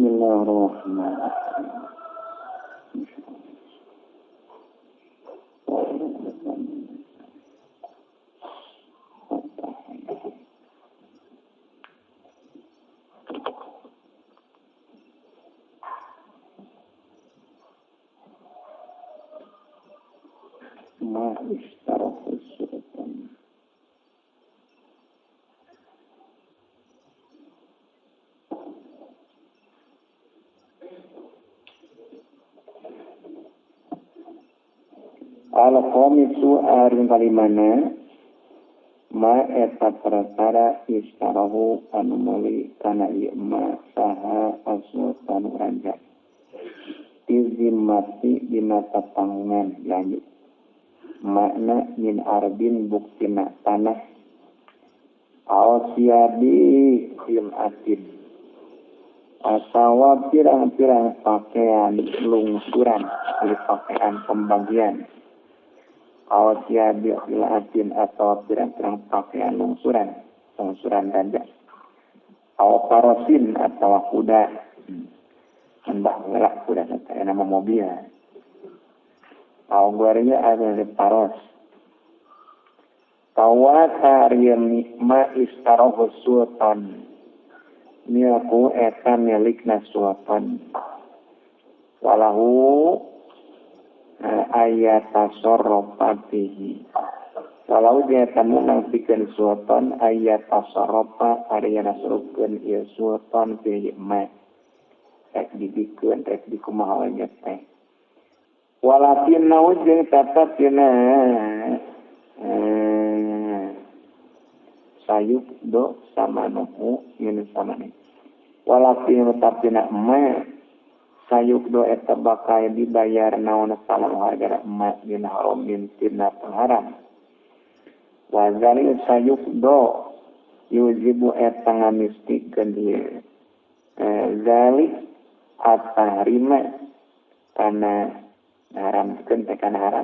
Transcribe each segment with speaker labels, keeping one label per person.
Speaker 1: Bismillahirrahmanirrahim. Ma istarahu sultan. Al-Khamisu aring kalimana ma eta perkara istarahu anu meuli kana ieu ma saha as-sultan raja izimati dina tatangan lanjut makna min arbin buktina tanah al-siyabi atin atau pirang-pirang pakaian lungsuran atau pakaian pembagian al-siyabi atin atau pirang-pirang pakaian lungsuran dada al-parosin atau kuda hendak ngelak kuda saya nama mobil al-guarnya ada di paros tawata riyamikma istarohu sultan niaku eta milikna sultan walahu ayat tasarrufatihi walau dia tamu nangpikeun sultan ayat tasarrufa ari nasrukeun ieu sultan fi ma rek dibikeun rek dikumaha we teh walakin naujeng tetap tina sayuk do sama nuhu ini sama nih walakin tetap tina ma sayuk do eta bakal dibayar naon salam harga emas dina haram tina pengharam wazali sayuk do yujibu eta ngamistikeun ieu zalik at-tahrima kana haramkeun teh kana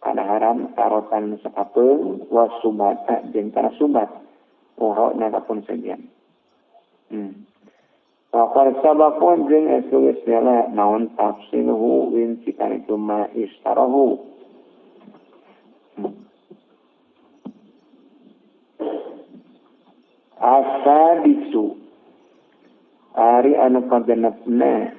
Speaker 1: haram tarotan sakapeung wa subata jeung kana subat poho nagapun segian Fakar sabakun jeung esulis bela naon tafsiluhu win cikana itu ma istarahu asa bisu ari anu kagenepna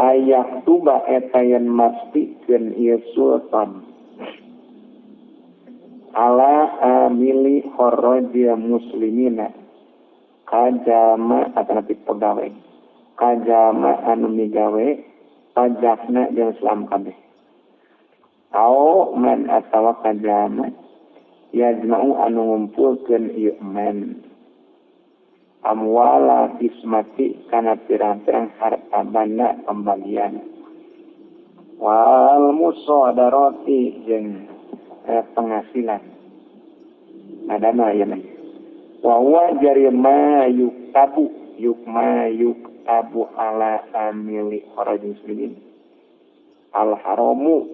Speaker 1: ayak tuba etayan mastikeun ieu sultan ala amili kharaja muslimina kajama atanapi pegawai kajama anu migawe pajakna jeung Islam kabeh au man atawa kajama yajma'u anu ngumpulkeun ieu man amwala kismati kana pirang-pirang harta banda pembagian wal musadarati jeung penghasilan adana ya nih wa huwa jarima yuktabu ala amili kharaj muslimin al haramu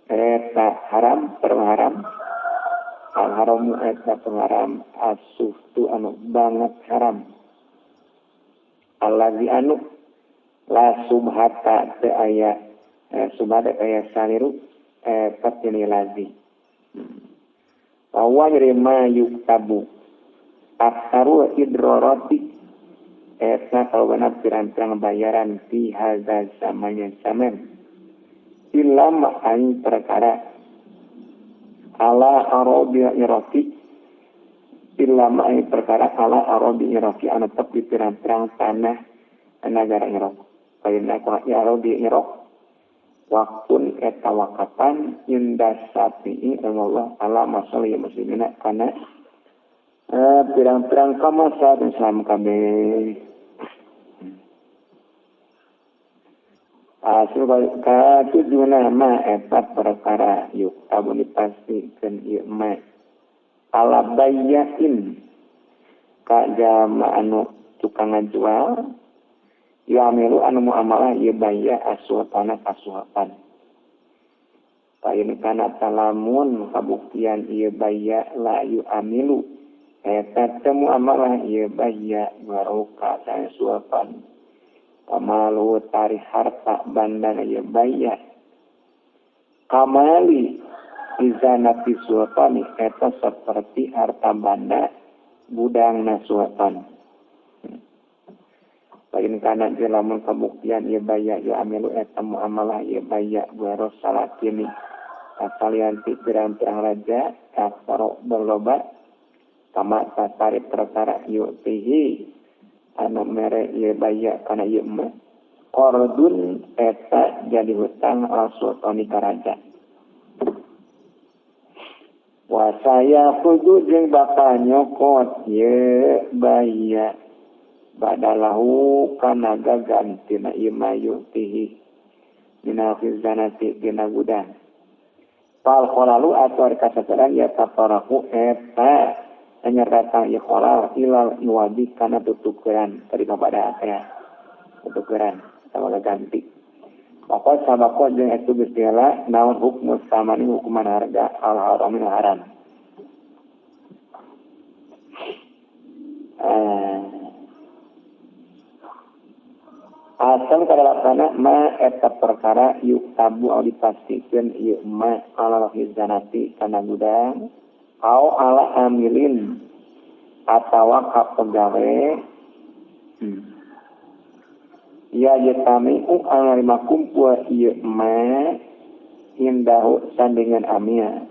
Speaker 1: eta haram perharam al haramu eta pengharam as-suftu anu banget haram allazi anu la subhata teu aya subhata aya saliru patini lazi wa yarima yuktabu aksaru idrorati eta kalbana pirang-pirang bayaran fi hadza zamanya zaman ilam an perkara ala arabi iraqi ilam an perkara ala arabi iraqi anu tepi pirang-pirang tanah negara Irak kayana ku arabi Irak waktun eta wakatan indah Syafi'i Allah ala masalih muslimina kana pirang-pirang kamasa Islam kabeh asul katujuna ma eta perkara yuk tabu dipastikeun ieu ma ala bayyain ka jama anu tukang ngajual yamilu anu muamalah ieu bayya aswatana kasuhapan Pain kana talamun kabuktian ieu baya la yu amilu eta temu amalah ieu baya waroka saya suapan kamalu tari harta bandana ieu baya kamali izana fi suapani eta seperti harta banda budangna suapan. Pain kana lamun kabuktian ieu baya yu amilu eta muamalah ieu baya waros salatini kalian pirang-pirang raja kasaro berlobat sama tatari perkara yu'tihi anu mere ieu baya kana ieu mah qardun eta jadi hutang al-sultani ka raja wa saya kudu jeung bakal nyokot ieu baya badalahu kana gagantina ieu mah yu'tihi minal khizanati dina gudang fal kholalu atau kasasaran ya taparaku eta hanya datang ya kholal ilal iwadi kana tutukeran tadi kepada saya tutukeran sama ganti pokok sabako jeung itu Gusti Allah naon hukum samani hukuman harga al haramin haram asal kadalaksana ma eta perkara yuk tabu au dipastikeun ieu ma ala hizanati kana gudang au ala amilin atawa ka pegawe ya yatami ala makumpul ieu ma indahu sandingan amia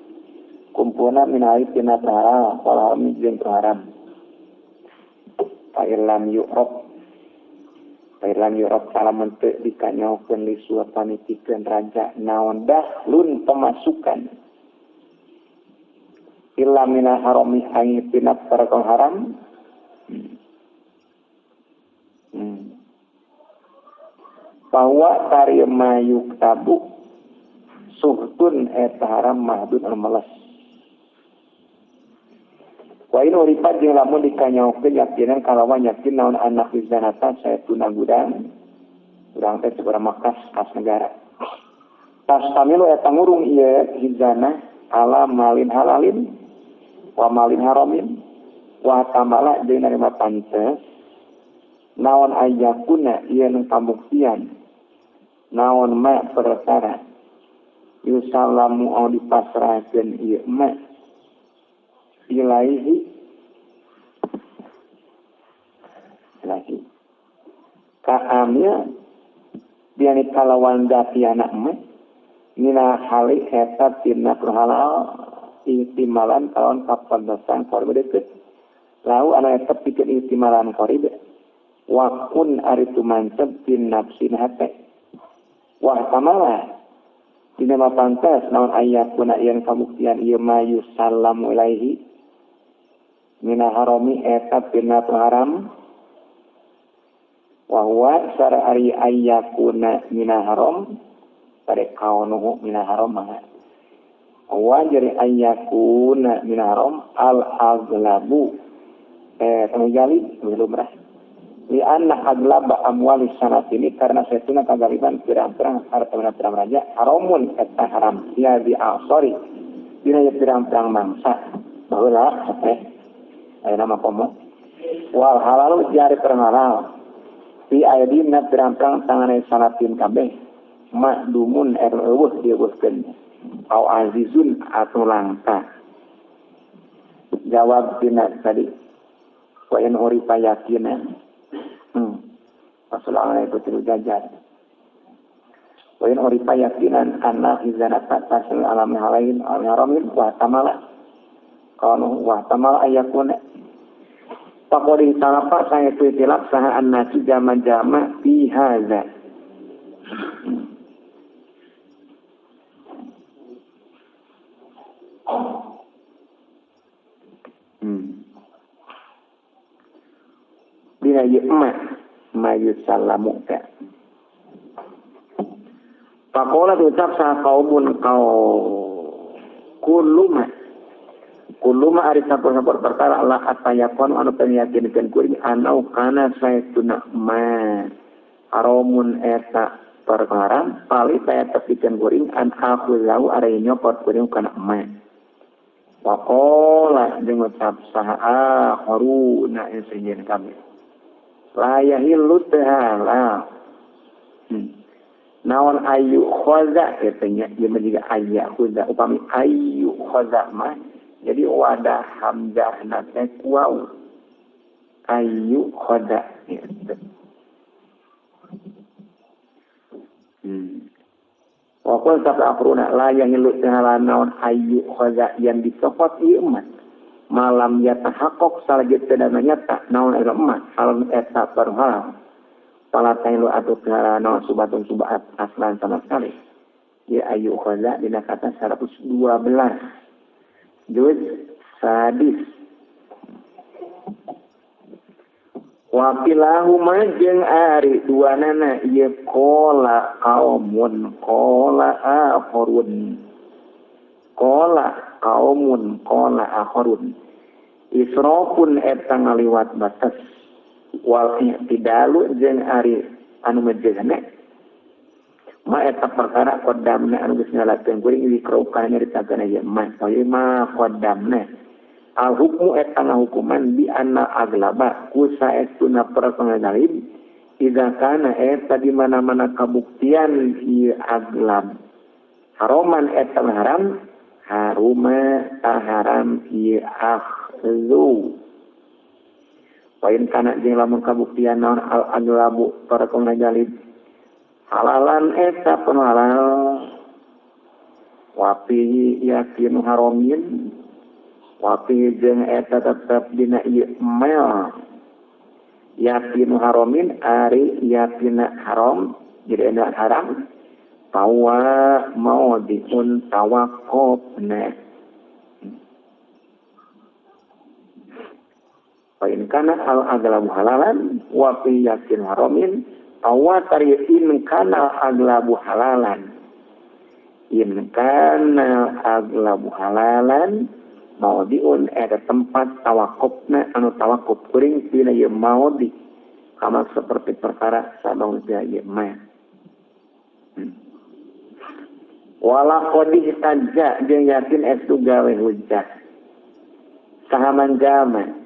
Speaker 1: kumpulna min ari tina haram wala jeung haram fa illam yu'rab Pailang Yorok salaman te dikanyaokeun li suapani pikeun raja naon dah lun pemasukan illa mina harami angin tina perkara haram bahwa tari mayuk tabu suhtun eta haram mahdud al-malas wa in uripat jeung lamun dikanyaokeun yakinan kalawan yakin naon anak hizanata saya tuna gudang urang teh sabaraha kas negara tas tamilu eta ngurung ieu hizana ala malin halalin wa malin haramin wa tamala jeung narima pantes naon ayakuna ieu nu pambuktian naon ma perkara yusallamu au dipasrahkeun ieu ma ilaihi lagi kaamnya biani kalawan dati anak mah mina hali eta tina halal ihtimalan kalawan kapantesan korbe deket lau anu eta pikeun ihtimalan korbe wakun ari tumancep tin nafsin hate wah tamala dina pantas naon ayatuna yang kabuktian ieu mayu sallamu ilaihi mina harami eta tina haram wa huwa sar ari ayyakuna mina haram pada kaunuhu mina haram mah wa jari ayyakuna mina haram al aglabu tanujali lumrah li anna aglaba amwali sanat ini karena setuna kagaliban pirang-pirang harta pirang raja haramun eta haram ya di asori dina pirang-pirang mangsa baheula aya nama komo wal halal jari perhalal fi aidina pirang-pirang tangane sanatin kabeh makdumun eueuh dieukeun au azizun atau langka jawab dina tadi wa in uri payakinan Rasulullah itu tiru jajar wa in uri payakinan anna hizanata tasil alami halain al-haramin wa tamala kanu wa tamala ayakuna Pakodi salapa saya tuitilap saha an-nasi jama-jama fi hadza. Bila yukma mayut salamu ka. Pakola tucap saha kaumun kuluma ari sapor-sapor perkara Allah atayakon anu penyakinkeun kuring anau kana saestuna ma haramun eta perkara paling saya tepikan kuring an aku lau are nyopot kuring kana emak waqala jeung ucap saha haruna sejen kami layahillu taala naon ayu khaza katanya ieu juga aya khaza upami ayu khaza mah jadi wadah hamzah teh waw ayu khaza gitu. Wakil kata akruna la yang hilu taala naon ayu khaza yang disopot ieu emas malam yatahaqaq salajat tadana nyata naon eta emas hal eta perhal pala tailu atuh taala naon subatun subat aslan sama sekali ya ayu khaza dina kata 112 juz sadis wakilahu majeng ari duanana ieu qala qaumun qala akharun israfun eta ngaliwat batas wal i'tidalu jeung ari anu mejehna ma eta perkara qadamna anu geus ngalakeun kuring ikrau kana ditagana ieu mah qadamna al hukmu eta hukuman bi anna aglaba ku saestuna perkara dalil idza kana eta di mana-mana kabuktian ieu aglab haroman eta haram haruma taharam ieu akhlu poin kana jeung lamun kabuktian naon al aglabu perkara dalil halalan eta penhalal wapi yakin haramin wapi jeung eta tetep dina ieu mel yakin haramin ari yakin haram jadi ena haram tawa mau dikun tawakofna pain kana al aglabu halalan wapi yakin haramin tawa tariin kana aglabu halalan in kana aglabu halalan maudhi'un ada tempat tawakufna anu tawakuf kuring dina ieu maudhi kama seperti perkara sabang ieu mah wala qadih tajja jeung yakin estu gawe hujjah sahaman jama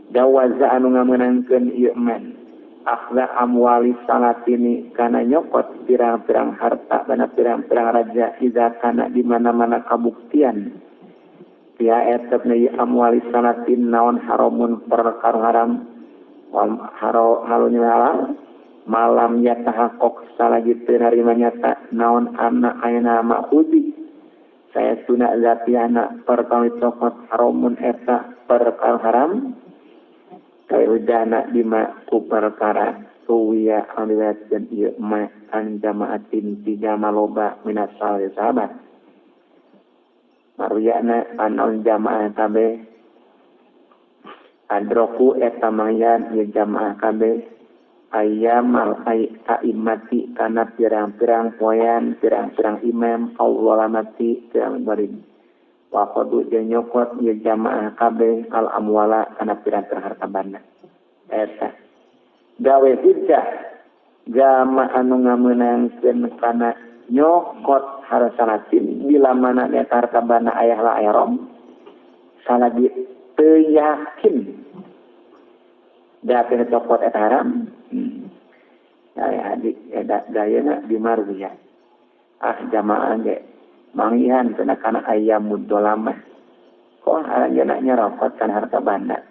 Speaker 1: jawaza anu ngameunangkeun ieu mah akhla amwali salatini kana nyokot pirang-pirang harta dana pirang-pirang raja idza kana di mana-mana kabuktian ya etep na amwali sanatin naon haramun perkara haram wal halunya haram malam yatahaqaq salajit narima nyata naon anna ayna ma'khudi saya sunah zatiana perkara cokot haramun eta perkara haram kaya udana bima ku perkara tuwiya aliwat dan ieu ma an jamaatin tiga maloba minasal sahabat maruyana anon jamaah kabeh adroku eta mayan ye jamaah kabeh ayamal aimati kana pirang-pirang poyan pirang-pirang imam awwalamati pirang barin wa qadu nyokot ye jamaah kabeh al amwala kana pirang-pirang harta banda eta gawe hujjah jamaah anu ngameunangkeun kana nyokot harasanatin bila mana eta harta bana ayah la ayrom salagi teu yakin da kena cokot eta haram ya adik dayana di maruya jamaah ge mangihan kana kana ayam mudzalamah kok aranjeuna nyerokot kan harta bana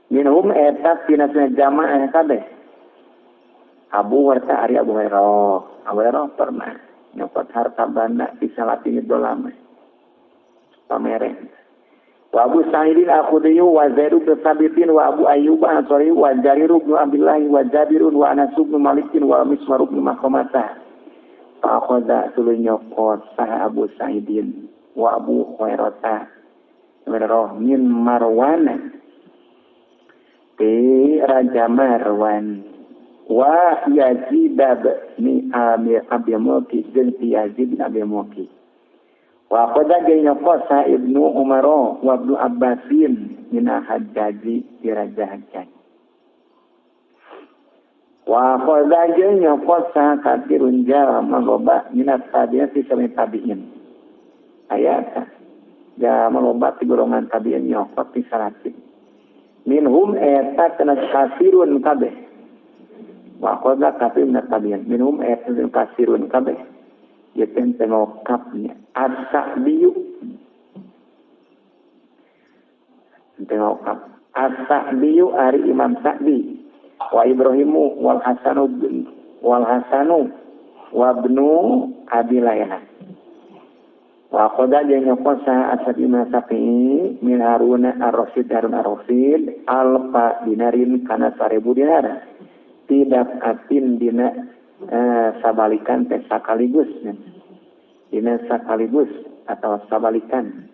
Speaker 1: minhum eta pinasna jamaah kabeh Abu Hurairah Abu Hurairah pernah nyopot harta banda di salatin dolamah pameren wa Abu Sa'idin al-Khudri wa Zaid bin Sabitin wa Abu Ayyub al-Ansari wa Jarir bin Abdullah wa Jabir wa Anas bin Malik wa Miswar bin Makhramah fa khadha sulun nyopot sah Abu Sa'idin wa Abu Hurairah min Marwan Raja Marwan wa Yazid bin Abi Muqi jeung Yazid bin Abi Muqi wa qada gayna qasa Ibnu Umar wa Ibnu Abbasin min Hajjaji di Raja Hajjaj Wa qadha jeung nyokot saha katirun jalma loba minat tabi'in ti sami tabi'in. Aya tah. Jalma loba ti golongan tabi'in nyokot ti salatin. Minhum eta kana kasirun kabeh. Wa qadha katirun tabi'in. Minhum eta kasirun kabeh. Yaitu tengokapnya as-sa'biyu tengokap as-sa'biyu ari Imam Sa'di wa Ibrahimu wal Hasanu wa ibnu Abi Layla wa qada nyokot sa asad Imam Syafi'i min Harun ar-Rasyid alfa dinarin kana 1000 dinar tidak atin dina sabalikan teh sakaligus dina sakaligus atau sabalikan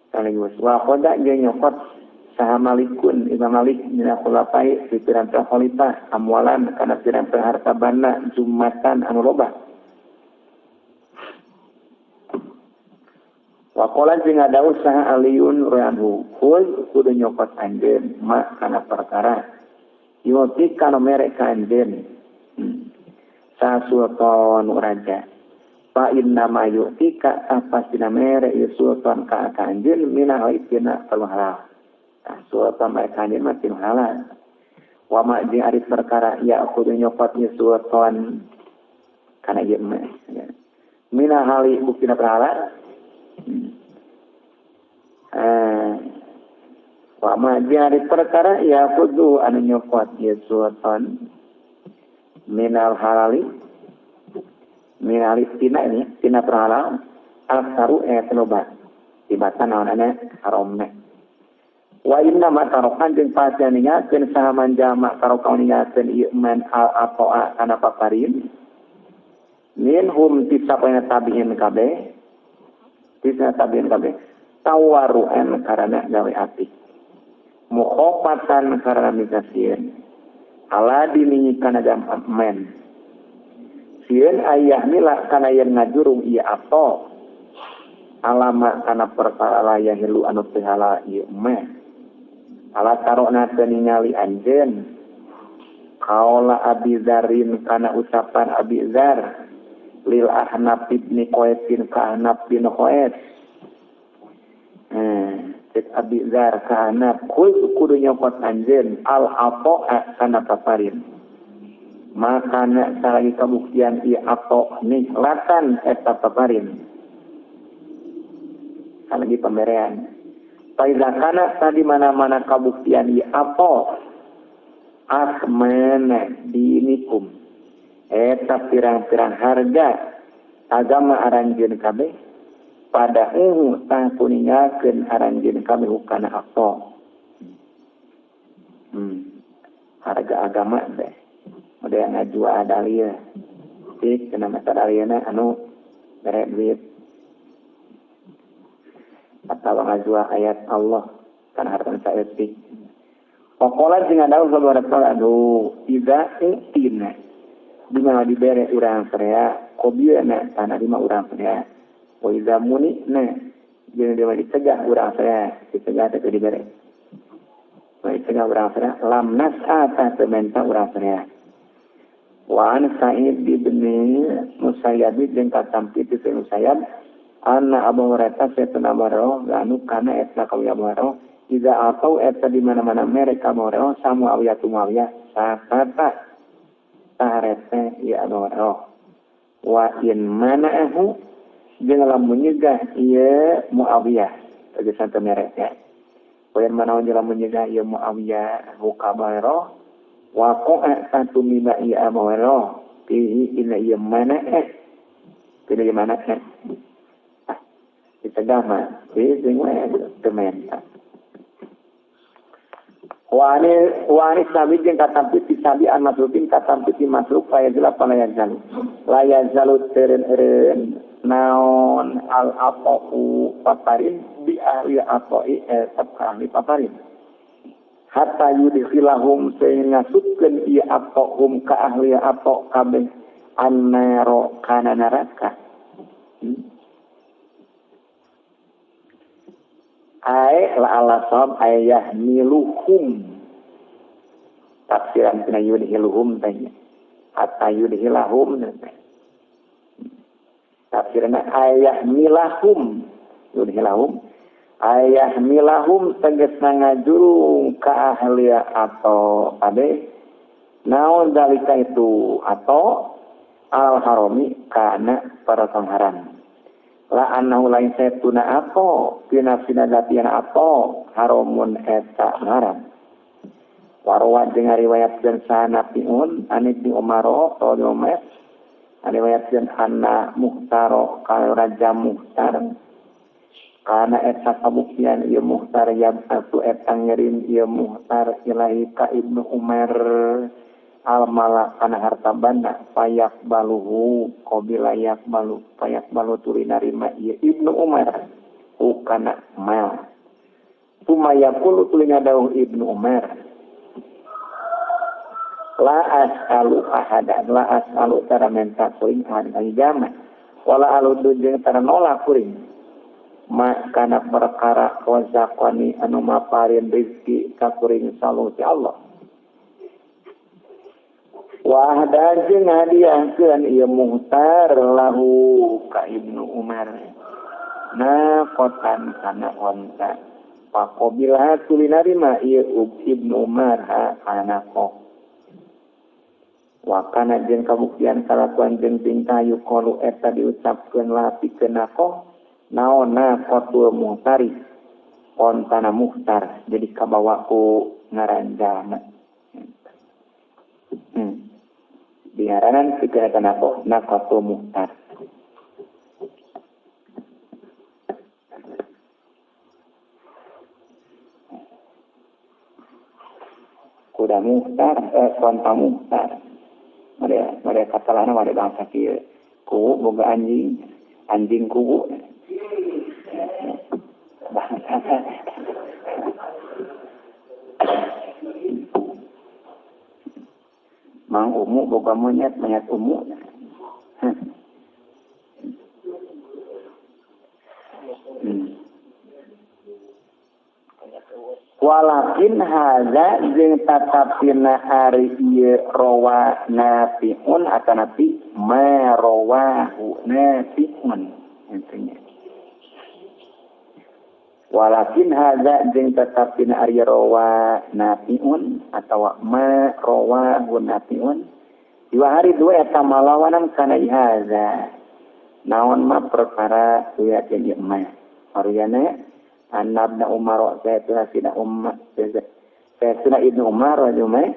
Speaker 1: sekaligus wa qada jeung nyokot saha Malikun Imam Malik dina khulafai di pirang-pirang khalifah amwalan kana pirang-pirang harta banda jumatan anu loba wa qala jeung ngadaus saha Aliun radhiyallahu anhu kudu nyokot anjeun mak kana perkara yuti kana mere ka anjeun sultan raja fa inna ma yu'tika apasina mere sultan ka kanjil mina haitina halal sultan ma kanjil matin halal wa ma di ari perkara ya kudu nyopot sultan kana ieu mina hali buktina halal wa ma di ari perkara ya kudu anu nyopot sultan minal halali minal tina perhalal al-saru loba tibatan naonana haramna wa inna ma tarokan jeung pasian ningakeun saha manjama tarokan ningakeun iman al-aqaa kana paparin minhum tisapana tabi'in kabeh tawaruan karana gawe apik mukhofatan karana mikasieun ala dini kana men sieun ayah mila kana yen ngajurung ieu ato alama kana perkara layah lu anu teu halal ieu meh ala tarona teu ningali anjeun qaula Abi Zarin kana ucapan Abi Zar lil Ahnaf bin Qaisin ka Ahnaf bin Qais Abi Zar kana kudu nyokot anjeun al-aqa kana paparin makana saragi kabuktian ieu aqa nihlatan eta paparin saragi pamerean paiza kana tadi mana-mana kabuktian ieu aqa akmana dinikum eta pirang-pirang harga agama aranjeun kabeh pada tah kuningakeun aranjeun kami hukana apa harga agama teh model ngajua dalil tik kana mata dalilna anu mere duit atawa ngajua ayat Allah kana harta saeutik pokola jeung adaul sabaraha aduh iza tina dimana dibere urang sarea kobiana tanah di urang sarea wa iza munina jeung dia dicegah urang saya dicegah teh dibere wa dicegah urang saya lam nas'ata tementa urang saya wa an Sa'id bin Musayyab jeung katampi ti Musayyab anna Abu Hurairah satuna baro anu kana eta ka Abu Hurairah iza atau eta di mana-mana mereka Abu Hurairah samu awiyah sakata tarete ya Abu Hurairah wa in mana'ahu jeung lamun nyegah ieu Muawiyah tegesan teu merek ya. Poin manaon jeung lamun nyegah ieu Muawiyah hukabairo wa qa'a satu mina ieu amawiro fi inna ieu mana pilih mana dicegah mah jeung teu menta. Wani sabi jeung katampi ti sabi an masrukin katampi ti masruk payadila palayan jalu layan jalu teureun naon al-aqau paparin bi ahli aqai ahli paparin hatta yudkhilahum sehingga ngasutkeun ieu aqahum ka ahli aqau kabeh annaro kana neraka ay la alasab ayah miluhum tafsiran tina yudhiluhum tanya hatta yudhilahum tafsirna ayah milahum yudhilahum ayah milahum tegasna ngajurung ka ahliya atau ade naon dalika itu atau al harami kana para pangharan la annahu lain saytuna atau pinafsina datiana atau haramun eta haram warwa jeung riwayatkeun sanapiun anis di Umaro radhiyallahu riwayatkeun anna Muhtaro ka Raja Muhtar kana eta kabuktian ieu Muhtar yabtu eta ngirim ieu Muhtar ilahi ka Ibnu Umar al-mala kana harta banda payak baluhu qabila yak balu payak balu tuli narima ieu Ibnu Umar kana mal tumayaqulu tuli ngadawuh Ibnu Umar la as'alu ahadan la as'alu tara menta kuring ahli jama wala aludu jeung tara nolak kuring makana perkara wazaqani anu maparin rezeki ka kuring saluti Allah wa hada jeung hadiahkeun ieu Muhtar lahu ka Ibnu Umar na kotan kana onta pakobilha tuli narima ieu Ibnu Umar kana kok wakana jeung kabuktian kalakuan jeung tingkah yuqalu eta diucapkeun lapikeun nako naonna qatul muhtari ontana muhtar jadi kabawa ku ngaranjana diaranan pikeun eta nako qatul muhtar kuda muhtar konta muhtar mereka katalana ada bangsa kieu ku boga anjing kubu bangsa mang umu boga monyet umu walakin hadza jeung tatapina ari ieu rawa nafiun atanapi ma rawahu nafiun intinya walakin hadza jeung tatapina ari rawa nafiun atawa ma rawahu nafiun dua hari dua eta malawanan kana hadza naon ma perkara kuya jeung ma ariana Anabna Umar Sayyidina Ibnu Umar radhiyallahu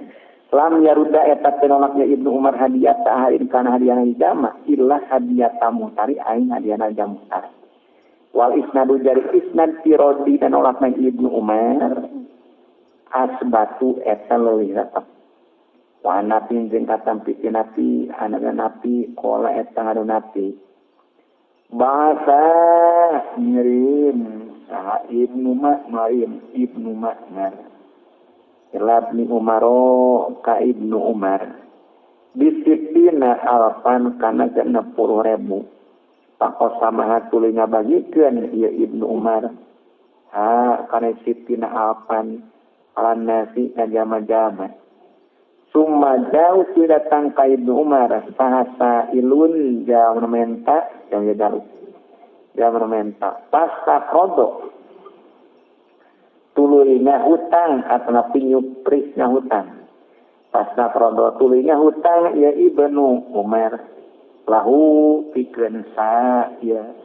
Speaker 1: lam yaruda eta penolaknya Ibnu Umar hadiah ta'ahin kana hadiah jama illa hadiah tamutari ain hadiah jamutar wal isnadu jari isnad tirodi dan nolakna Ibnu Umar asbatu eta leuwih ratep wa nabi jeung katampi nabi anana nabi qala eta ngadu nabi bahasa ngirim Ibnu Marim Ibnu Ma'mar Ilabni Umaro ka Ibnu Umar disiplina alpan kana 60.000 pakosamaha tuluy ngabagikeun ieu Ibnu Umar kana disiplina alpan alan nasi kajama-jama summa jauh datang ka Ibnu Umar sahasa ilun jauh menta jauh jauh dia bermenta pasca kodok tuluinya hutang atau pinyuk prisnya hutang pasca kodok tuluinya hutang ya Ibnu Umar lahu pikeun saya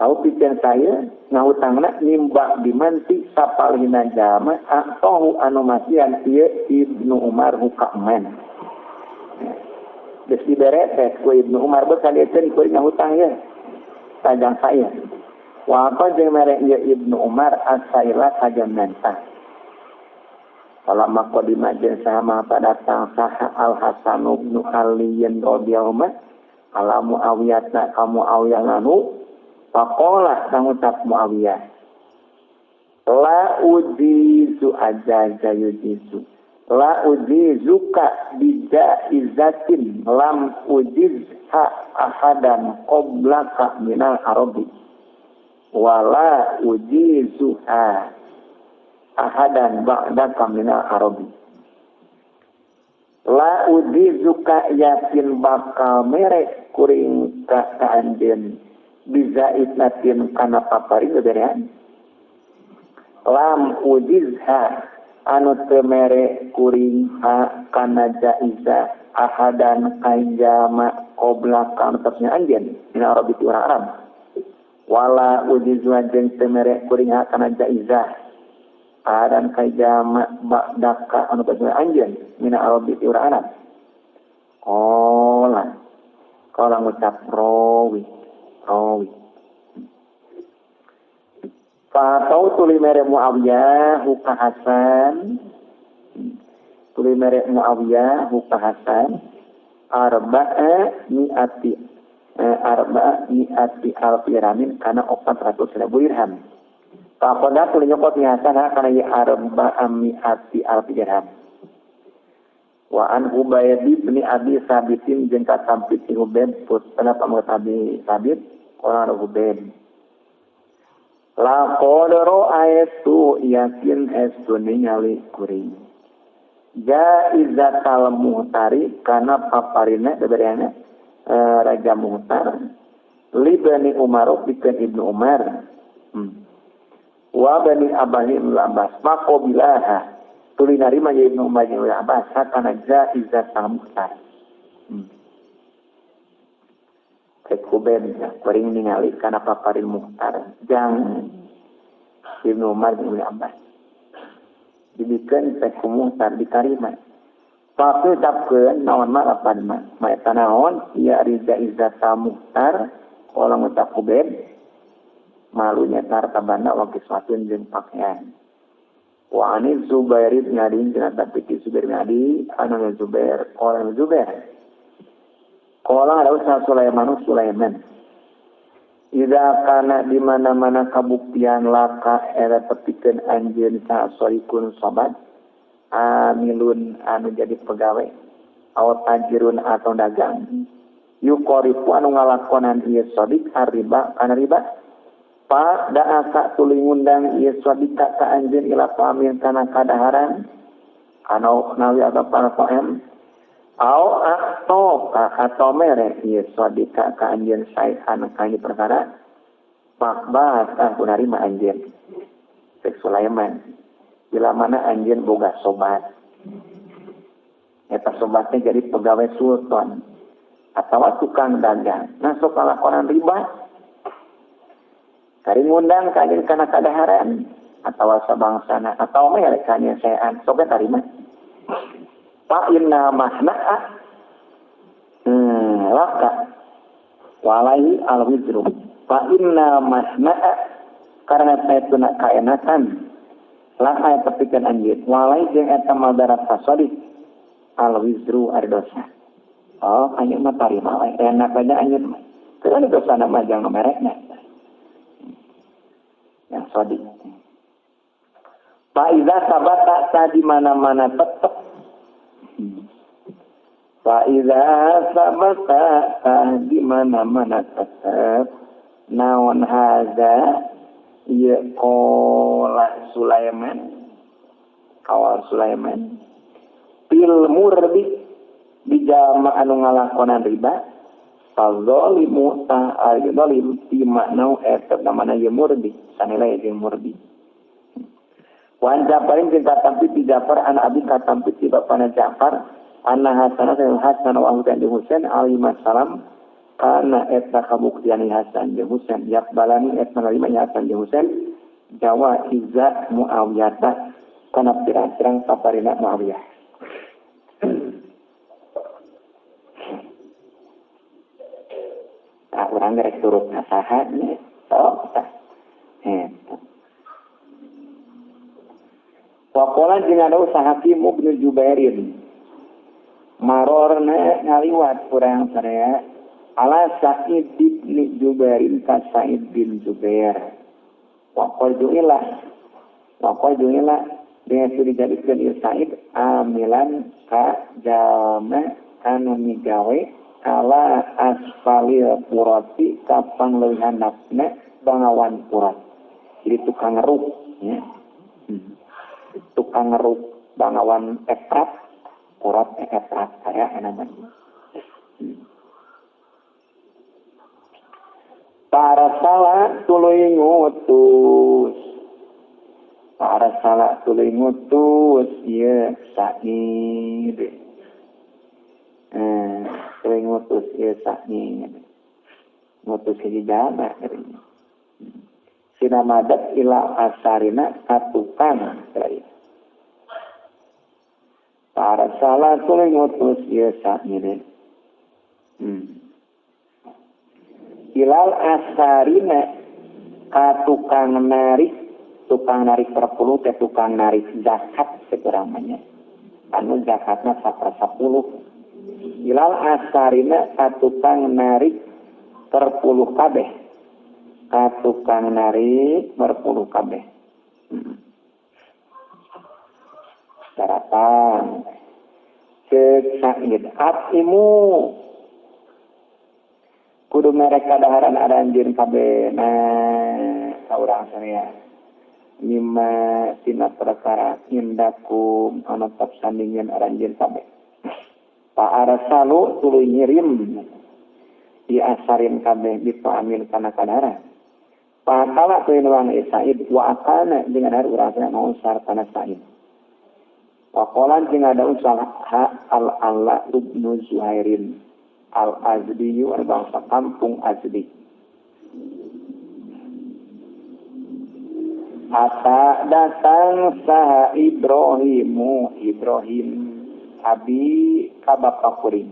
Speaker 1: tahu pikeun saya ngahutangna nimba dimanti sapalihna jama atau anu masian ieu Ibnu Umar hukaman geus diberetes ku Ibnu Umar bekadieun ku ngahutang ya tajang saya. Waqad jeung merek ieu Ibnu Umar as-saila kajam mentah. Kalau maqadimah jeung sama pada datang saha Al-Hasan bin Ali radhiyallahu ala Muawiyah kamu Muawiyah lalu faqala sangucap Muawiyah la ujizu ajaja yujizu la ujizuka bija izatin lam ujizha ahadan qoblaka minal arabi wala ujizuha ahadan ba'daka minal arabi La ujizuka yakin bakal merek kuring ka anjeun bisa itnatin kana paparing beberean. Lam ujizha anu teu mere kuring ha kana jaiza ahadan kanjama qobla kan terusnya anjeun dina Arab itu orang Arab. Wala ujizwa jeung teu mere kuring ha kana jaiza ahadan kanjama ba'daka anu terusnya anjeun dina Arab itu orang Arab. Qala ngucap rawi. Fatau tuli mere Muawiyah huka Hasan. Tuli mere Muawiyah huka Hasan. Arba'a mi'ati alfi dirhamin kana 400.000 dirham. Pakoda tuli nyokot ni Hasan kana ya arba'a mi'ati alfi dirham. Wa an Ubayd bin Abi Sabitin jeung katampi ti Ubayd putra pamutabi Sabit orang Ubayd. La qadaro aestu yakin estu ningali kuring. Jaizatal muhtari kana paparina bebereana Raja Muhtar. Li Bani Umar pikeun Ibnu Umar. Wa Bani Abahim Abbas maqabilaha. Tuli narima ya Ibnu Umar jeung Abbas kana jaizatal muhtar. Kuben kuring ningali kana paparin muhtar jang Ibnu Umar jeung Abbas dibikeun teh muhtar dikarima tapi ucapkeun naon mah lapan mah eta naon ya riza izzata muhtar orang ngucap kuben malunya tartabana wa kiswatun jeung pakaian wa ani Zubair bin Adi jeung tapi Zubair bin Adi anu Zubair orang Zubair Kala ada usaha Sulaiman. Ida kana di mana-mana kabuktian laka era tepikeun anjeun sa sorikun sobat amilun anu jadi pegawai aw tajirun atau dagang yukorifu anu ngalakonan ieu sodik riba kana riba pa daaka tuluy ngundang ieu sodik ka anjeun ila pamin kana kadaharan anu nawi atau para poem Au atau mere ieu sodika ka anjeun saehan kana perkara pakbat kunarima anjeun Syekh Sulaiman bila mana anjeun boga sobat eta sobatnya jadi pegawai sultan atau tukang dagang nah sok ngalakonan riba kari ngundang ka anjeun kana kadaharan atau sabangsana atau mere ka anjeun saehan sok tarima Pak inna mahna'a laka walai al-wizru Pak inna mahna'a karena saya tuna kaenakan laka yang petikan anjir walai jeung eta madarat fasodik al-wizru ardosa anjir mah tarima wae enak aja anjir mah keur dosa na mah jangan merekna yang sodik Pak idza sabata di mana-mana tetep Faiza sabata di mana-mana tetap naon haza ya qala Sulaiman kawal Sulaiman pil murbi di jama anu ngalakonan riba fadzalimu ta'alim di makna eta namana ya murbi sanilai ya murbi wan Jafarin jeung katampi ti Jafar an abi katampi ti bapana Jafar anna Hasan wa Husain bin Husain alaihi salam kana eta kabuktian Hasan bin Husain yakbalani eta narima Hasan bin Husain jawa izza Muawiyah kana pirang-pirang paparina Muawiyah urang rek turut nasaha nya sok tah Wakola jeung ada usaha Hakim bin Jubairin marorna ngaliwat kurang sarea ala Sa'id bin Jubairin ka Sa'id bin Jubair Wakol ju'ilah dengan sudah dijadikan ieu Sa'id amilan ka jalma anu migawe ala asfalil purati ka pangleuwihan nafsna bangawan purat jadi tukang ngeruk ya tukang ngeruk bangawan ekstrak kurot etat kaya namanya. Para salah tuluy ngutus. Para salah tuluy ngutus ieu Sa'id. Tuluy ngutus ieu Sa'id. Ngutus hiji jalma katanya. Sinamadat ila asarina katukang katanya. Para salah tuluy ngutus ieu Sa'id. Ilal asarina tukang narik perpuluh teh tukang narik zakat segeramanya anu zakatna 10. Ilal asarina tukang narik perpuluh kabeh tukang narik perpuluh kabeh daratan cek Sa'id atimu kudu mereka daharan aranjeun kabehna ka urang sadaya mimma tina perkara indakum anu tep sandingan aranjeun kabeh pa arsalu tuluy ngirim diasarin kabeh dipamin kana kadara pa kala teu nuang Sa'id wa akana dengan har urang sadaya mau sartana Sa'id wa qala jeung ada usaha al-alla ibnu Zuhairin Al-Azdi bangsa kampung Azdi. Ata datang saha Ibrahim abi ka bapa kuring.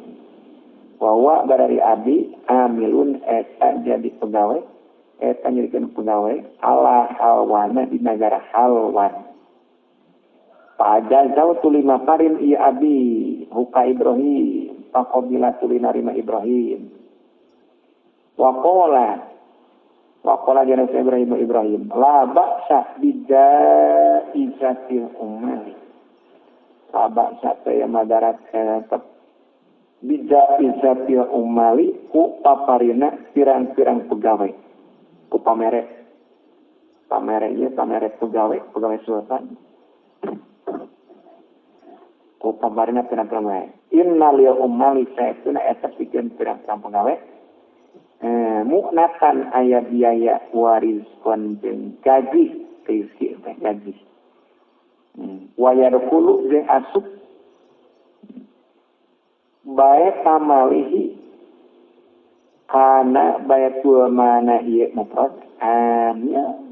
Speaker 1: Wawa dari abi amilun eta jadi pegawai eta nyirikeun pegawai ala halwana di negara Halwan. Pajazau tulima parin ieu abi huka Ibrahim Pakobila tuli narima Ibrahim. Wakola jana Ibrahim. La ba'sa bija izatil umali. La ba'sa taya madarat tetap. Bija izatil umali ku paparina pirang-pirang pegawai. Ku pamere pegawai sultan. Ku paparina pirang-pirang pegawai. Innal umali sayyiduna eta pikeun pirang-pirang pegawai muknatan aya biaya waris kon jeung gaji rizki teh gaji wayadkhulu jeung asup bae tamalihi kana baitul mana ieu mufrad anya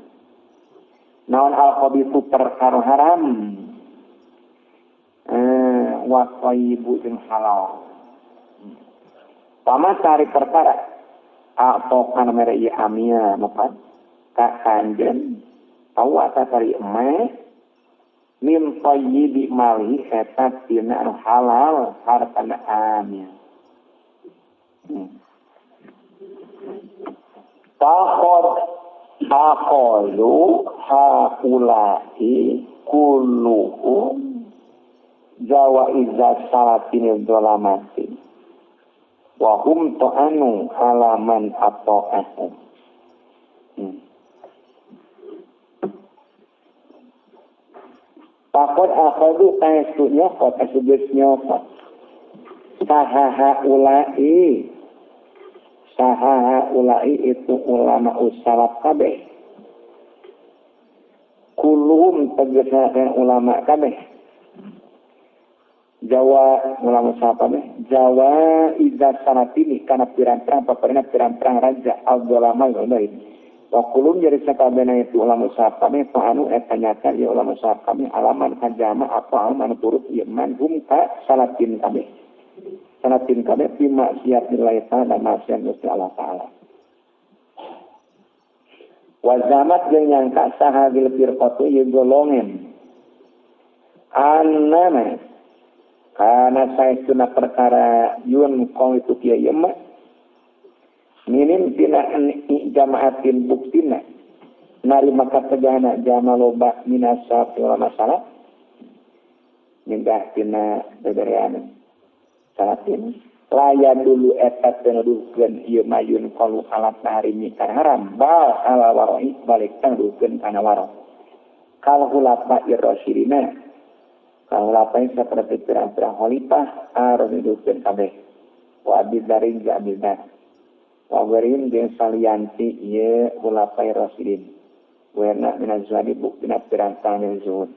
Speaker 1: naon al-khabithu perkara haram wa thayyibu jeung halal. Pama cari perkara atau kana mere ieu amia mufrad ka kanjen tawa cari me min thayyibi mali eta tina halal hartana amia. Taqolu haulahi kulluhum Jawa izat salatin dolamati wahum to'anu halaman atau ahum takut akhadu kaisu nyokot asubis nyokot sahaha ulai itu ulama usalaf kabeh kulum tegesna ulama kabeh Jawa ulama sahabat Jawa izat sanatini kana pirang-pirang paparina pirang-pirang raja al-dolama lain. Wa kulum jadi sakabena itu ulama sahabat paanu eta nyata ya ulama sahabat alaman kajama apa alaman turut iman ka salatin kabeh. Salatin kabeh fi maksiatillah ta'ala maksiat Gusti Allah taala. Wa zamat jeung nyangka sahadil firqatu ye golongan. Annama karena saya sunnah perkara yun kau itu kia yema minim tina jamaatin buktina nari maka tegana jama loba minasa pila masalah mindah tina beberean salatin laya dulu etat tenuduhkeun ieu mayun qalu alat hari mikar haram bal ala waroi balik tenuduhkeun kana waro kal hulata irrasyidina Lapai seperti pirang-pirang khalifah harus hidupkan kabeh. Wa abidarin ja abidar. Wa berin jeung salianti ieu lapai rasidin. Werna minazwadi buktina pirang-pirang zuhud.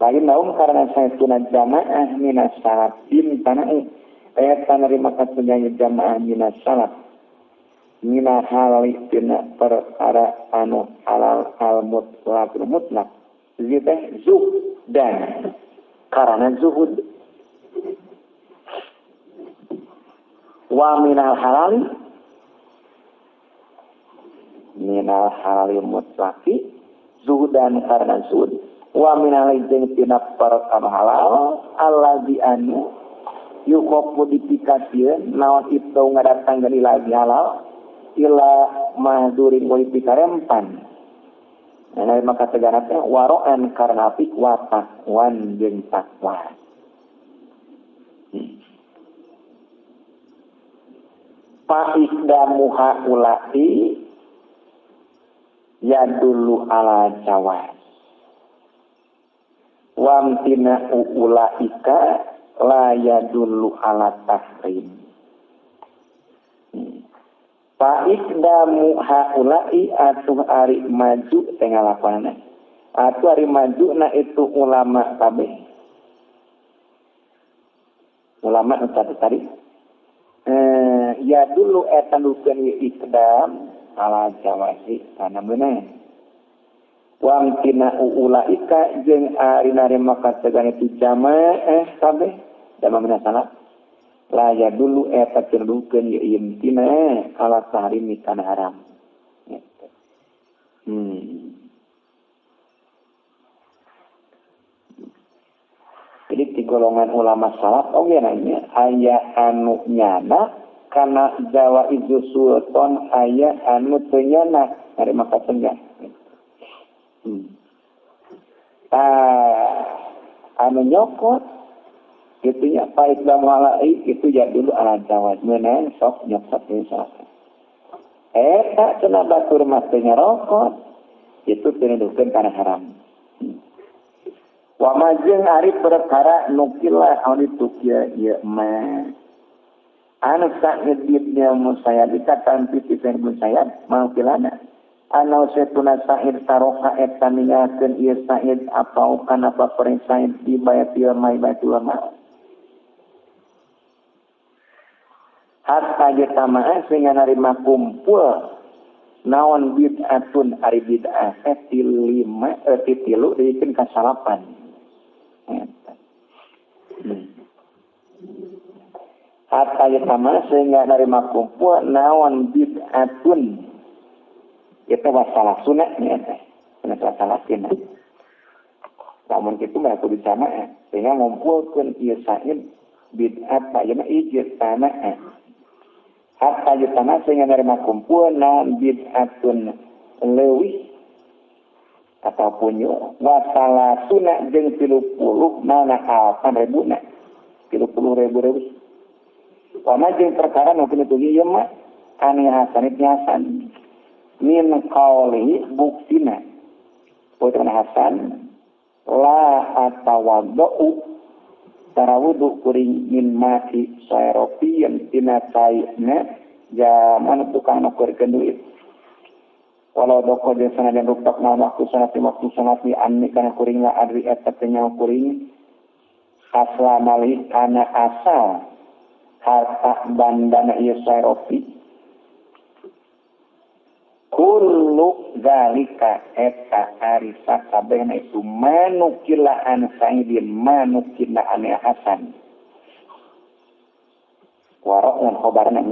Speaker 1: Lain naum karena saya tunat jamaah minas salat bin tanai. Ayat tanerima katanya jamaah minas salat. Mina halali tina perkara anu halal mutlak. Ziteh dan karena zuhud wa minal halali mutlaki zuhudan karena zuhud wa minal jeung tina perkara halal allazi anu yukopu dipikasieun naon itu ngadatang dari lagi halal ila mahdurin wa dipikarempan. Nah, maka teganatnya waro'an karena apik wa takwan jeung takwa. Fa'ikdamu haula'i yadullu ala jawaz. Wamtina ulaika la yadullu ala tahrim. Fa'ikdamu haula'i atuh ari maju tengah lakonana. Atuh ari maju na itu ulama kabeh. Ulama tadi. Ya dulu eta nukeun ikdam ala jawazi kana beunang. Wa amkina ulaika jeung ari narima kategan itu jamaah kabeh jamaah salat. Laya dulu eta terdukeun ya imtina ala tahrim kana haram. Jadi di golongan ulama salaf oge nanya aya anu nyana kana jawa izu sultan aya anu teu nyana ari maka tengah. Anu nyokot itunya baik dan walai itu ya dulu ala jawaz menang sok nyokot insya tak kena batur matanya rokok itu tindakan karena haram. Wa majeng ari perkara nukilah anu tukia ya ma anu sak ngeditnya musayad dikatakan pitisan musayad mangkilana anu setuna sa'id taroka eta ninggalkeun ieu sa'id apa kana paparing sa'id di bayatil mai baitul ma hatta jatama'a sehingga narima kumpul naon bid'atun ari bid'ah tilu dikeun ka salapan. Hatta jatama'a sehingga narima kumpul naon bid'atun itu masalah sunat nya teh. Masalah sunat. Namun kitu mah kudu jamaah sehingga ngumpulkeun ieu sa'id bid'at ayeuna ijid tanah. Hatta yutana sehingga nerima kumpul naon bid'atun leuwih ataupun yo wasala sunat jeung 30 nana alpan rebuna 30.000 leuwih. Pama jeung perkara nu kitu ieu mah anu hasan min qauli buktina. Poin hasan la atawaddu tarawudu kuring min mati syairopian tina cairna zaman tukang nukerkeun duit. Walau doko jeung sanajan rupak na waktu sangat anni kana kuring la adri eta tanya kuring asla malih kana asal harta bandana ieu syairopi. Kullu zalika eta arisa kabehna itu manukilaan sa'idin manukilaan hasan. Warok khobarna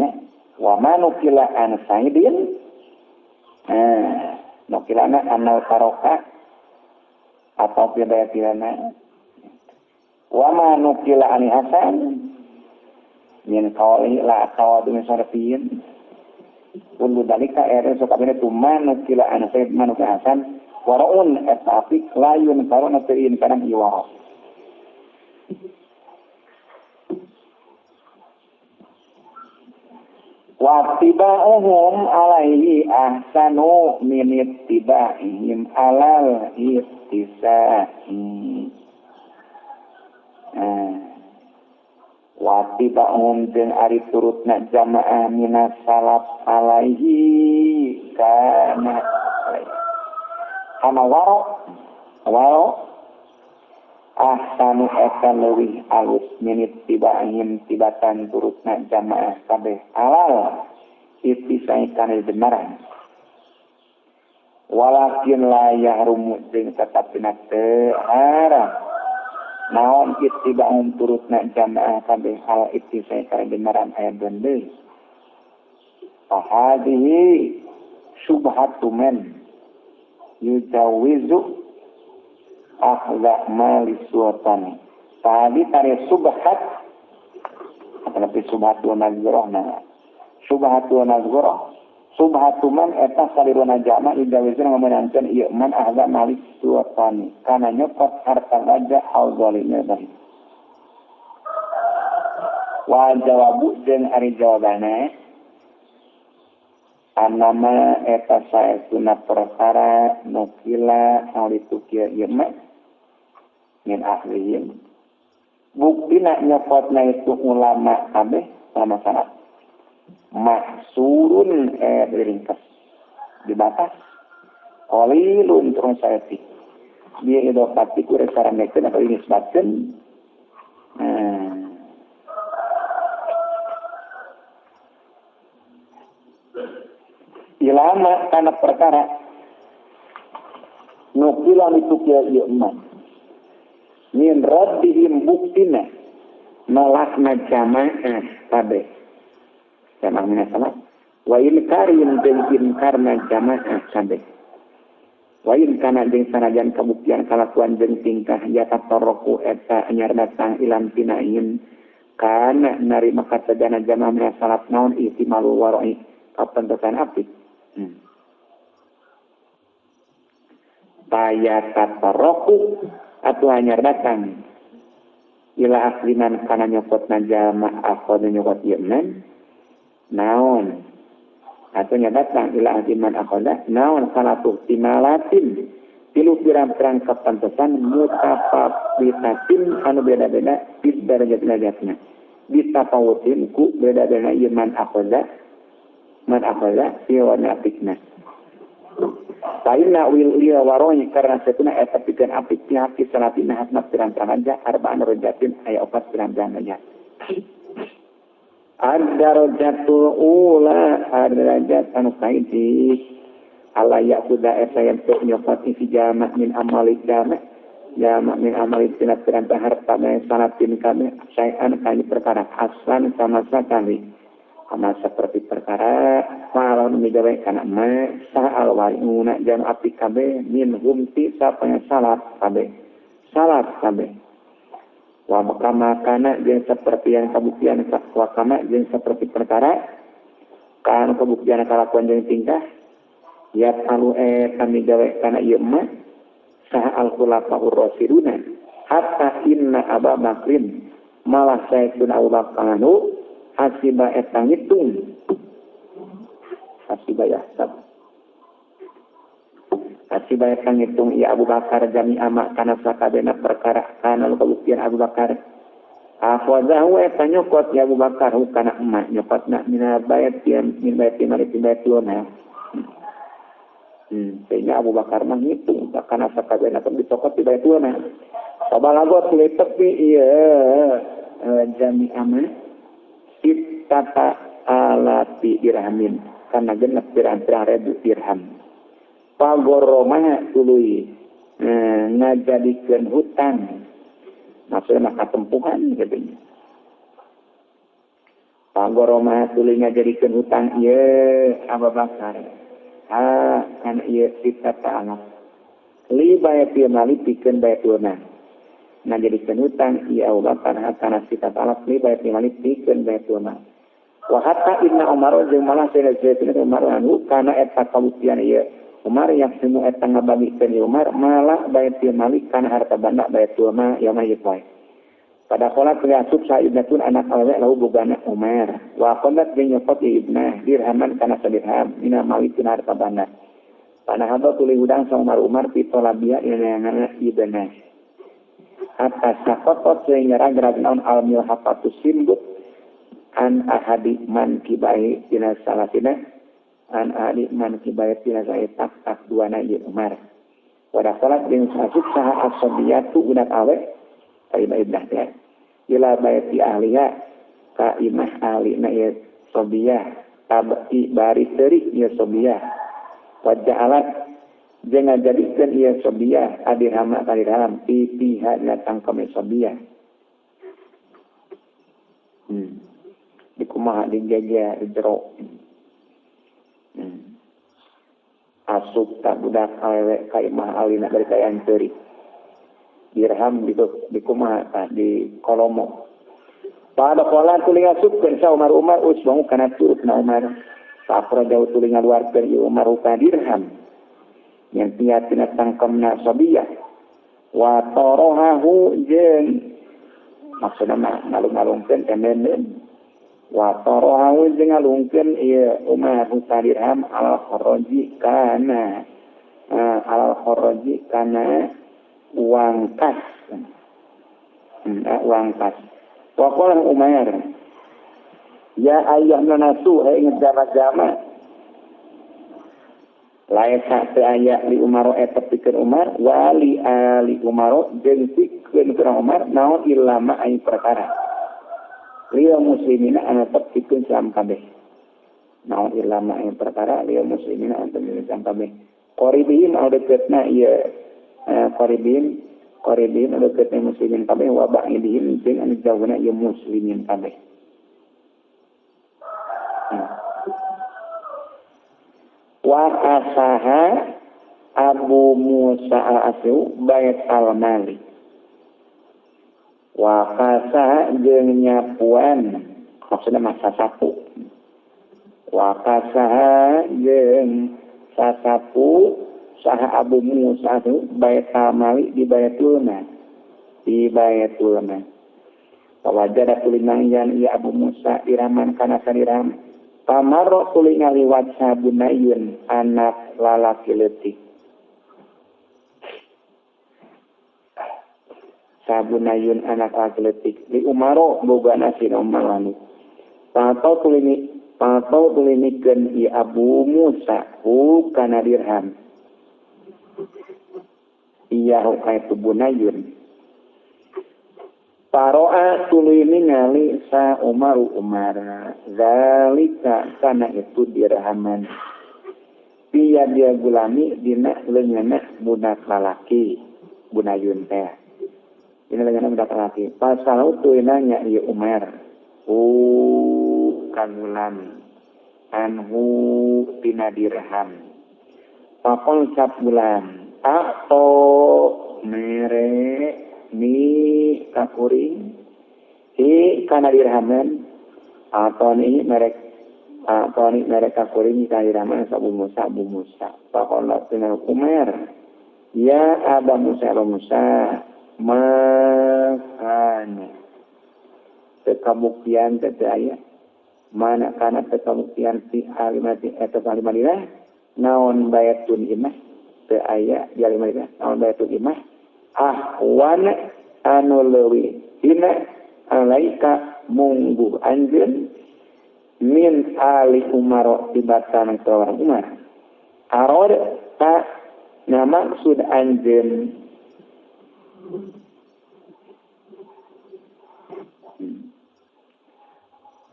Speaker 1: wa manukilaan sa'idin nukilana anal taroka atau pidayana wa manukilaan hasan min qawli la tawadu min sarfiyin. Ulu dalika ere so kabeh tu manukila anasai manukila hasan waraun etapik layun karona terin kadang iwaro. Wa tiba'uhum alaihi ahsanu min ittiba'ihim alal ittisa'i. Wati ba'um jeung ari turutna jamaah minas salaf alaihi kana waro ahsanu eta leuwih alus minit tibahim tibatan turutna jamaah kabeh alal ittisai kana benaran walakin la yahrumu jeung tetapna teu haram naon ittiba'um turutna jamaah kabeh hal ittisai kana benaran aya deui fahadihi syubhatu man yujawizu akhla mali suatani tadi tari subhat tapi subhatu nazrohna subhatu nazroh subhatu man eta saliruna jama yujawizu memenangkan ieu man akhla mali suatani kana nyokot harta raja au zalimnya tadi wa jawabu jeung ari jawabana anama eta saestuna perkara nukila alitukia yema min ahlihim buktina nyopotna itu ulama kabeh sama-sama maksurun diringkas dibatas qalilun terus saeutik dia idopati ku resaranekeun atau dinisbatkeun ilama kana perkara nukila ditukia ieu eman min rabbihim buktina nolakna jamaah kabeh jamaah minasana wa in karim jeung inkarna jamaah kabeh wa in kana jeung sanajan kabuktian kalakuan jeung tingkah yata toroku eta anyar datang ilam tina ingin kana narima kasadana jamaah minasalat naon ihtimalul warai kapentosan apik bayat taroku atau hanya datang ila asliman kana nyokot najama akhod nyokot yemen naon atau nya datang ila asliman akhoda naon salatu timalatin tilu pirang-pirang kapantesan mutafaqitatin anu beda-beda di derajat-derajatna ditafawutin ku beda-beda yeman akhoda man akhoda siwana apikna Saina wil liya waroi karena setuna eta pikeun apik pihak salatina hasna pirang-pirang aja arba'an rajatin aya 4 pirang-pirang aja. Ad-darajatul ula ad-darajat anu kaiti ala yaquda esa yang tu nyofat fi jama' min amali jama' min amali pirang-pirang harta me salatin kami sayan kali perkara aslan sama sekali sama seperti perkara malon migawe kana ma sa'al wariuna jan api kabe min humti sapanya salat kabe wa makama kana jeung seperti yang kabuktian wa kama jeung seperti perkara kan kabuktian kalakuan jeung tingkah ya alu kami gawe kana ieu ma sa'al khulafaur rasyiduna hatta inna Aba Bakrin malah sayyiduna Abu Bakar hasiba eta ngitung hasiba eta ngitung ya Abu Bakar jami amak kana sakabena perkara kana kabuktian Abu Bakar akhwazahu eta nyokot ya Abu Bakar kana emak nyokotna mina bayat min bayat malik bayat lona sehingga Abu Bakar mah ngitung kana sakabena dicokot di bayat lona sabalagot le tepi ieu jami amak tata alati dirhamin karena genep pirang-pirang ribu dirham pagoromah tuluy ngajadikeun hutang maksudna katempuhan katanya pagoromah tuluy ngajadikeun hutang ieu Abu Bakar kana ieu tata alat li bayati mali pikeun bayatuna ngajadikeun hutang ieu Abu Bakar kana tata alat li bayati mali pikeun bayatuna wa hatta inna Umar jeung malah sayyidina Umar anu kana eta kabuktian ieu Umar yang semu eta ngabagikeun Umar malah bayat malik kana harta banda bayat ma ya mah ieu pada kala terasub sa'idatun anak alwe lahu bugana Umar wa qadat jeung nyokot ibnah dirhaman kana sadirham mina malik kana harta banda pana hado tuluy hudang sa Umar pitolabia ina ngana ibnah atas sakotot sehingga raga naon almil hafatus simbut an ahadi man kibai tina salasina an ahadi man kibai tina saya tak duana ieu Umar wadah salat jeung masuk saha asobiyatu udak awe kaima ibdah teh ila baiti ahliya ka imah ahlina ieu sobiyah tabi bari teurik ieu sobiyah wajah alat jangan jadikan ia sobiyah adirhama kadirham pipiha datang kami sobiyah di kumaha di geger jero asup tak budak awewe ka imah alina dari kayaan teurik dirham di kumaha di kolomo pada kola tuling asupkeun sa Umar usbang kana turut na Umar sapra jauh tuling ngaluarkeun ieu Umar ka dirham yang tiatina tangkemna sabiyah wa tarahu jeung maksudna ngalung-ngalungkeun kenen wa tarahu jeung ngalungkeun ieu Umar ka dirham al kharaji kana uang kas wa qala Umar ya ayyuhan nasu ingat jama-jama laisa teu aya li Umar eta pikeun Umar wali ali Umar jeung pikeun Umar naon ilama ai perkara liya muslimina anu pikeun Islam kabeh naon ilama ai perkara liya muslimina anu pikeun Islam kabeh qaribin au deketna ieu qaribin anu deketna muslimin kabeh wa ba'idin jeung anu jauhna ieu muslimin kabeh wa asaha Abu Musa al-Asyu bait al-Mali wa kasaha jeung nyapuan maksudna masa sapu wa kasaha jeung sasapu saha Abu Musa itu bait al-Mali di Baitulna wajada tulinang yan ia Abu Musa diraman kana sadiram pamaro tuling ngaliwat sabunayun anak lalaki leutik sabunayun anak lalaki leutik li Umaro bogana si Umar lani patau tulinikeun ieu Abu Musa kana dirham iya kaitu bunayun paroa tuluy ningali sa Umar zalika kana itu dirhaman dia gulami dina leungeunna budak lalaki bunayun teh dina leungeunna budak lalaki pasal tuluy nanya ieu Umar kagulam anhu tina dirham pakol cap bulan atau mere ni kakuring kana dirhaman atau ni merek kakuring kana dirhaman Abu Musa pakola tina Umar ya Abu Musa makanya tekabuktian tetaya mana kana tekabuktian si alimati eta alimadina naon bayatun imah teu aya di alimadina naon bayatun imah ahwan anu leuwih dina alaika munggu anjeun min ali Umar tibatan kawan Umar arod ta maksud anjeun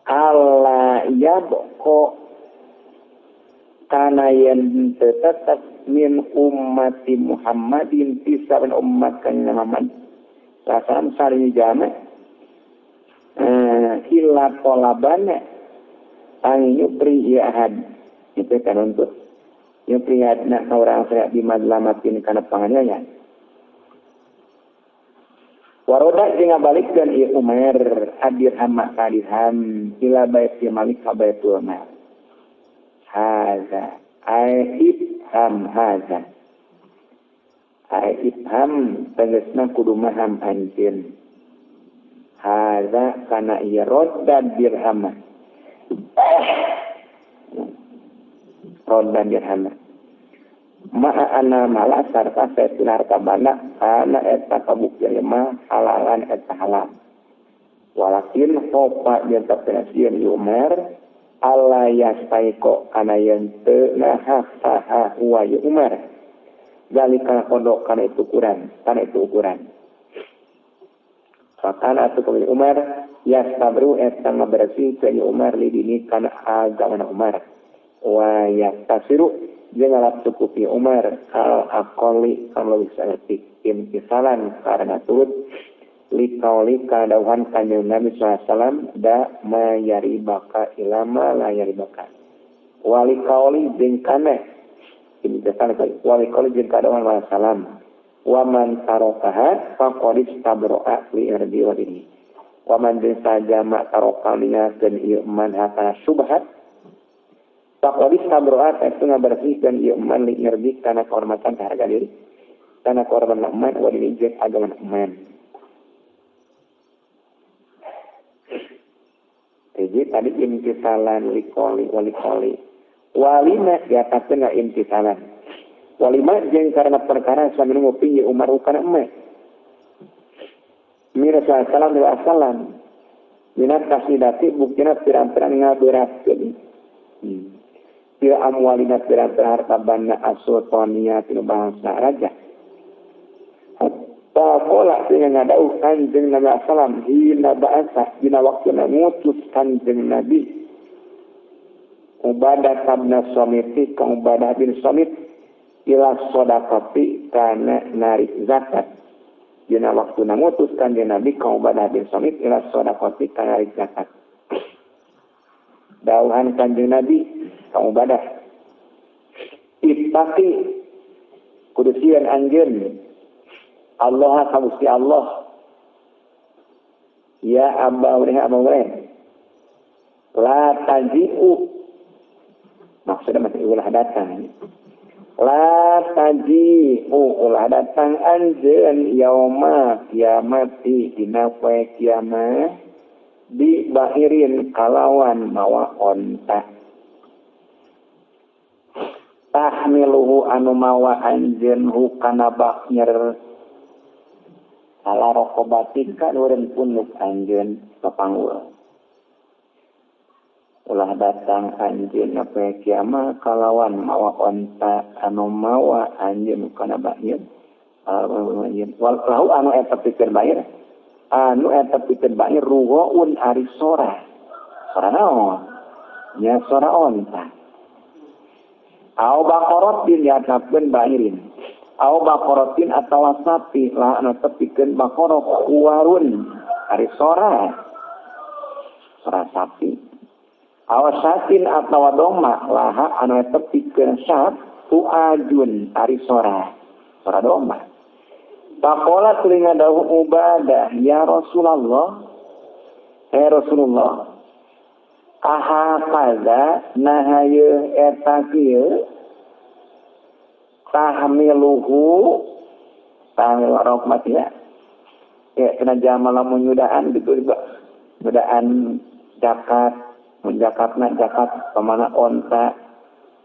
Speaker 1: Allah yabko kana yen tetap min ummati Muhammadin pisan umat kanjeng Muhammad sasan sari jama illa talabana ang yupri ahad itu kan untuk yupri hadna orang saya di madlamatin kana panganiaya waroda jeung ngabalikkeun ieu Umar adirham kadirham ila bait Malik ka Baitul Mal hadza aifham hadza aifham tegasna kudu maham anjeun hadza kana ieu roddan dirham roddan dirham Ma'ana malah sarta saeun harta banda kana eta kabuktian mah halalan eta halal. Walakin hopa jeung tapasieun Umar alla yastaiko kana yen teu naha saha huwa Umar. Zalika kodok kana itu ukuran. Fakana atu kabul Umar yastabru eta ngabersih ke Umar lidini kana agama Umar. Wa yastasiru jeung ngalap cukupi Umar al-aqali kalau bisa imtisalan karena turut likauli kadauhan kanjeng Nabi SAW da mayari baka ilama layari baka wali kauli jeung kana imtisalan wali kauli jeung kadauhan wasallam wa man tarokaha faqad istabro'a li irdi wa dini wa man jeung sajama tarokalinya dan iman hata subhat Pakwadis tabroat itu ngabersihkan iman li ngerdik karena kehormatan harga diri karena kehormatan iman wadini jek agama iman. Jadi tadi imtisalan likoli walikoli walima diataskan nggak imtisalan walima jeng karena perkara suami ngopi Umar ukana emak mira salam wa salam minat kasidati buktina pirang-pirang ngaberatkeun Dia amwalina pirang-pirang harta banda asultania tinu bangsa raja. Pakola sehingga ngadauh kanjeng Nabi Assalam hina ba'asa hina waktu ngutus kanjeng Nabi Ubadah kabna somiti ka Ubadah bin Somit ila sodakati kana narik zakat. Hina waktu ngutus kanjeng Nabi ka Ubadah bin Somit ila sodakati kana narik zakat. Dauhan kanjeng Nabi kamu badah ittaqi kudusian anjeun Allah kabusti Allah ya abba uleh la taji'u maksudnya masih ulah datang la taji'u ulah datang anjeun yauma kiamati dina poe kiamat di bahirin kalawan mawa onta tahmiluhu anu mawa anjeun hukana baknyer ala rokobatika nureun punuk anjeun papanggul ulah datang anjeun apa kiamat kalawan mawa onta anu mawa anjeun hukana baknyer walau anu eta pikeun bayar anu eta pikeun bayar ruwaun ari sora naon nya sora onta Au bakorotin diatapkeun bairin. Au bakorotin atawa sapi lah anu tepikeun bakorok kuwarun ari sora sapi. Au satin atawa domba laha anu tepikeun sat tuajun ari sora domba. Pakola telinga dawuh Ubadah ya Rasulullah Rasulullah aha kaza nahaye eta kieu tahmiluhu tahmil rahmat ya kena jamal lamun nyudaan gitu juga nyudaan zakat menjakatna zakat pamana onta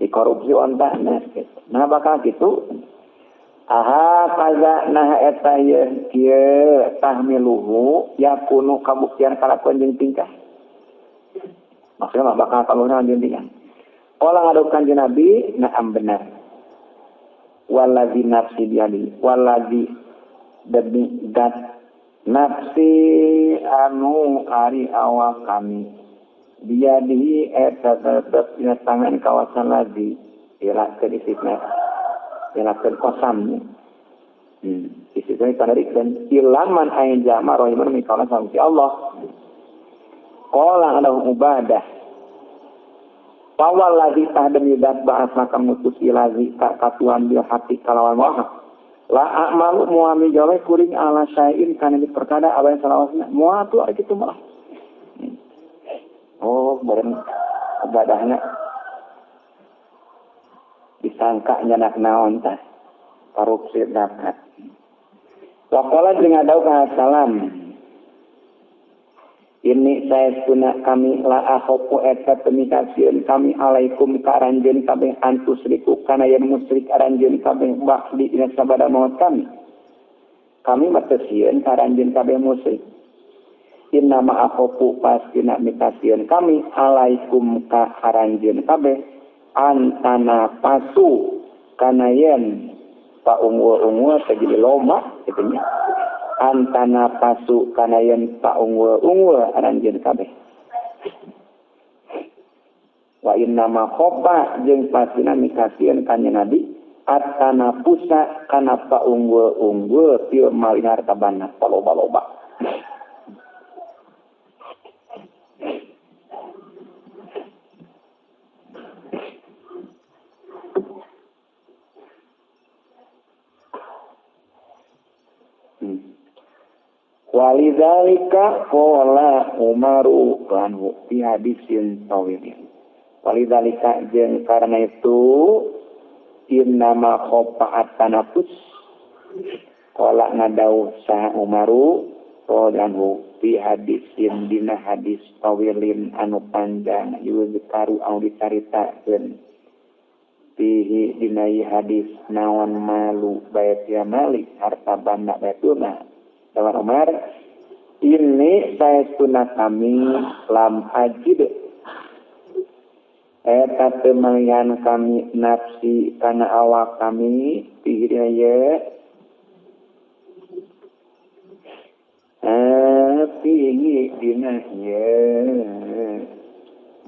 Speaker 1: dikorupsi onta nah bakal gitu aha kaza nah eta ye kieu tahmiluhu yakunu kabuktian kalakuan jeung tingkah maksudnya bakal kaluna jendian. Kala ngaduk kanjeng Nabi, naam benar. Waladzi nafsi biadi, waladzi demi dat nafsi anu ari awak kami. Biadi eta tetep dina tangan kawasan ladzi, irakeun isitna. Irakeun kosamnya. Isitna panarikeun ilaman ayin jama rohiman mikala sangsi Allah. Kala adalah Ubadah Pawal lagi tahdem yudat ba'as maka mutus ilazi katuan bil hati kalawan wahab la a'malu muami jawa kuring ala syai'in kana di perkada abang salawasna muatu ari kitu mah bareng Ubadahna disangka nyanak naon tah korupsi zakat wa qala jeung adaw ka salam Ini saya sunat kami la akhofu eta temikasieun kami alaikum karanjeun kabeh antus riku kana yen musyrik aranjeun kabeh bakdi dina sabada maut kami. Kami matesieun karanjeun kabeh musyrik. Inna ma akhofu pastina mikasieun kami alaikum ka aranjeun kabeh antana pasu kana yen pa unggul jadi loma gitu nya. Antana pasu kana yen pa unggul aranjeun kabeh. Wa inna ma khofa jeung pasina mikasieun kanjeng Nabi atana pusa kana pa unggul pieu malih harta bana loba-loba. Walidzalika qala Umaru anhu fi hadisin tawilin. Walidzalika jeung karena itu innama khofa'at tanafus qala ngadau sa Umaru anhu fi hadisin dina hadis tawilin anu panjang yuzkaru au dicaritakeun fihi dina hadis naon malu bayat ya malik harta banda bayatuna. Lawan Umar, ini saya sunat kami lam ajid. Eta temalihan kami nafsi kana awak kami pihiya. Pihi dina ya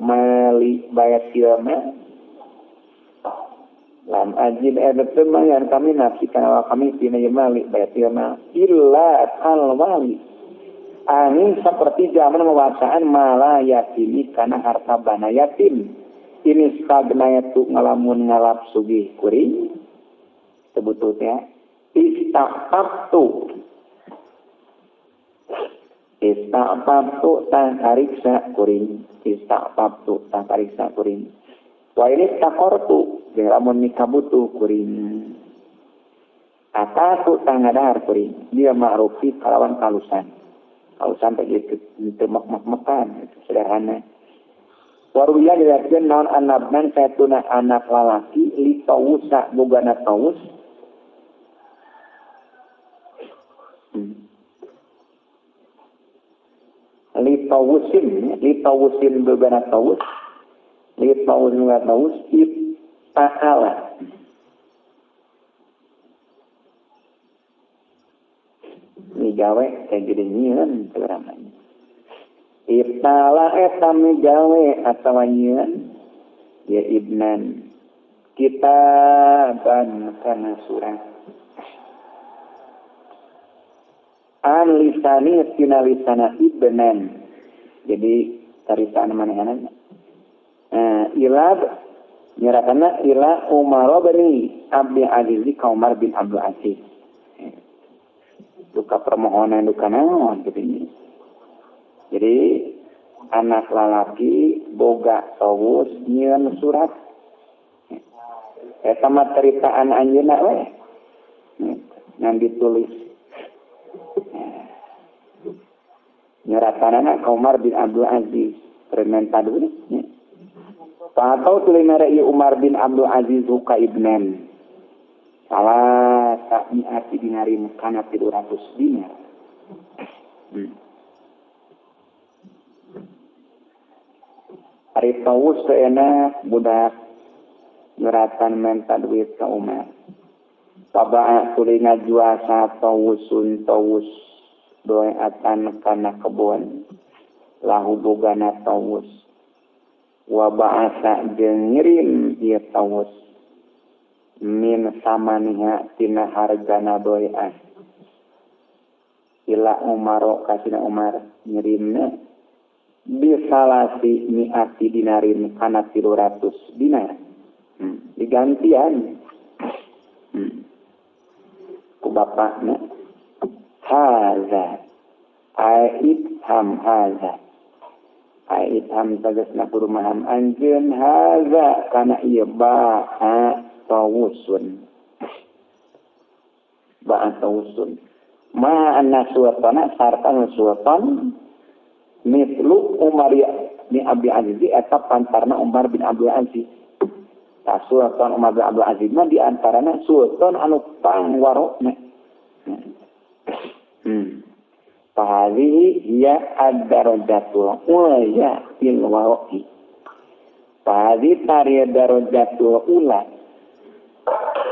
Speaker 1: mali bayat kiamat. Lam ajid ada temalihan kami nafsi kana awak kami pihiya mali bayat kiamat. Illa al-wali angin seperti zaman mewasaan malah yatimi karena harta bana yatim ini stagnayatu ngalamun ngalap sugih kuring sebetulnya istaqabtu tang kariksa kuring istaqabtu tang kariksa kuring wa ini takortu jeung lamun mikabutuh kuring ataku tangadar kuring dia ma'rufi kalawan kalusan sampai gitu temek-mekan sederhana waruya dilihatkan naon anabnan saytuna anak lalaki li tawusa bogana tawus li tawusin bogana tawus ta'ala migawe kayak gini nyian sebenarnya. Itala eta migawe atawa nyian ya ibnan kita ban kana surat an lisani tina lisana ibnan jadi tarisan manehna ilab nyeratana ila Umar bin Abdul Aziz ka Umar bin Abdul Aziz duka permohonan duka naon gitu ini. Jadi anak lalaki boga tawus nyieun surat. Eta mah ceritaan anjeunna we. Ngan ditulis. Nyeratanana ka Umar bin Abdul Aziz permenta duit. Atau tulinara ieu Umar bin Abdul Aziz ka ibnan. Salah tak mi'ati dinarin kana 300 dinar. Ari tawus enak budak nyuratan menta duit ka Umar. Tabaa tulinga juasa tawusun tawus doeatan kana kebon lahu bogana tawus. Wa ba'asa jeung ngirim ieu tawus min samaniha tina hargana doean ila Umaro kasina Umar ngirimna bisalasi mi'ati dinarin kana 300 dinar digantian ku bapakna haza aitham tegasna kurumahan anjeun haza kana ieu ba'a tawusun ma anna suwatana sarta suwatan Mislu Umar bin Abdul Aziz eta pantarna Umar bin Abdul Aziz. Sultan Umar bin Abdul Aziz mah di antarana sultan anu pangwarokna. Fahadhihi hiya ad-darajatul ulya fil waro'i. Fahadhi tariya darajatul ula.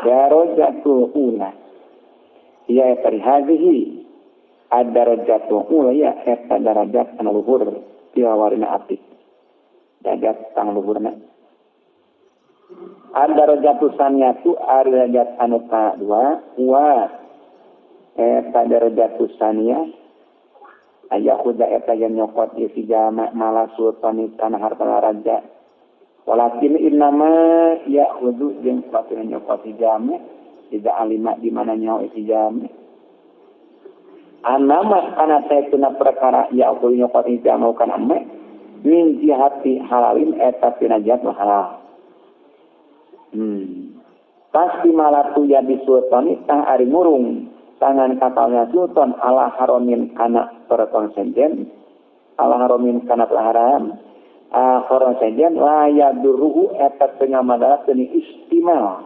Speaker 1: Darajatul ula. Hiya hadhihi ad-darajatul ulya eta darajat anu luhur tiawarina apik. Darajat tang luhurna. Ad-darajatus saniyatu darajat anu kadua wa eta darajatus saniyah ayah kuda eta yang nyokot isi jama malah sultan tanah harta raja. Walakin innama ya kudu jeung kuatna nyokot isi jama tidak alima di mana nyawa isi jama. Anama kana saetuna perkara ya kudu nyokot isi jama kana ame min jihati halalin eta pinajat halal. Pasti malah tu ya di sultan tah ari ngurung tangan kapalnya sultan ala haromin kana perkonsenden ala haromin kana haram konsenden la yaduruhu eta tengah madarat teni istimal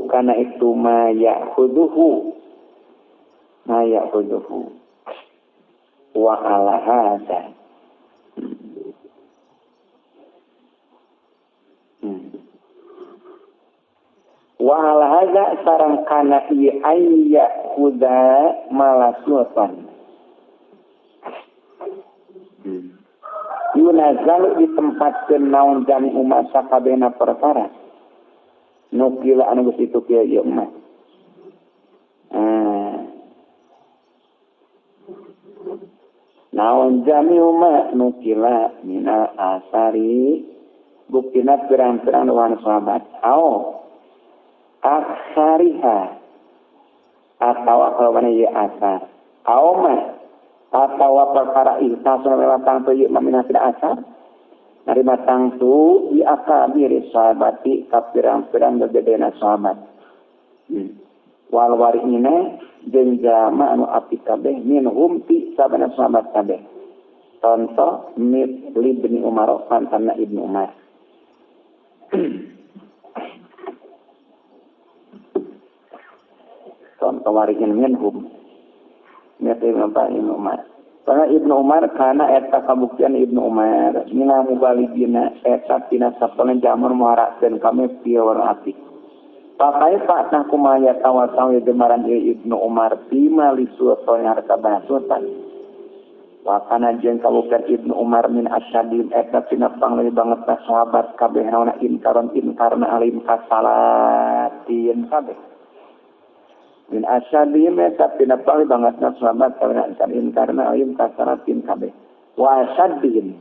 Speaker 1: kana itu maya khuduhu wa ala hadza wa ala hadza sareng kana ieu ayya kuda malasultan yunazal ditempatkeun naon jami umat sakabehna perkara nukila anu geus itu kieu ieu mah naon jami umat nukila minal asari buktina pirang-pirang wan sahabat aksariha atau akawana ya asar aoma atau perkara ihtasun melatang tu yuk maminasir asar nari matang tu di akabir sahabati kapirang-pirang gegedena sahabat wal warina jeung jama anu apik kabeh minhum ti sabana sahabat kabeh contoh Ibnu Umar pantanna Ibnu Umar contoh waringin minhum Ibnu Umar karena Ibnu Umar karena eta kabuktian Ibnu Umar mina mubaligina eta tina saponen jamur muharakeun kami pieur apik pakai pak nah kumaya tawasaw gemaran Ibnu Umar bima li sultan harta basutan wakana jeung kabuktian Ibnu Umar min asyadin eta tina pangleuwih banget sahabat kabeh naona inkarna alim kasalatin kabeh min asyadi meta pinapali banget na sahabat kawinan karena alim kasaratin kabeh wa asyadin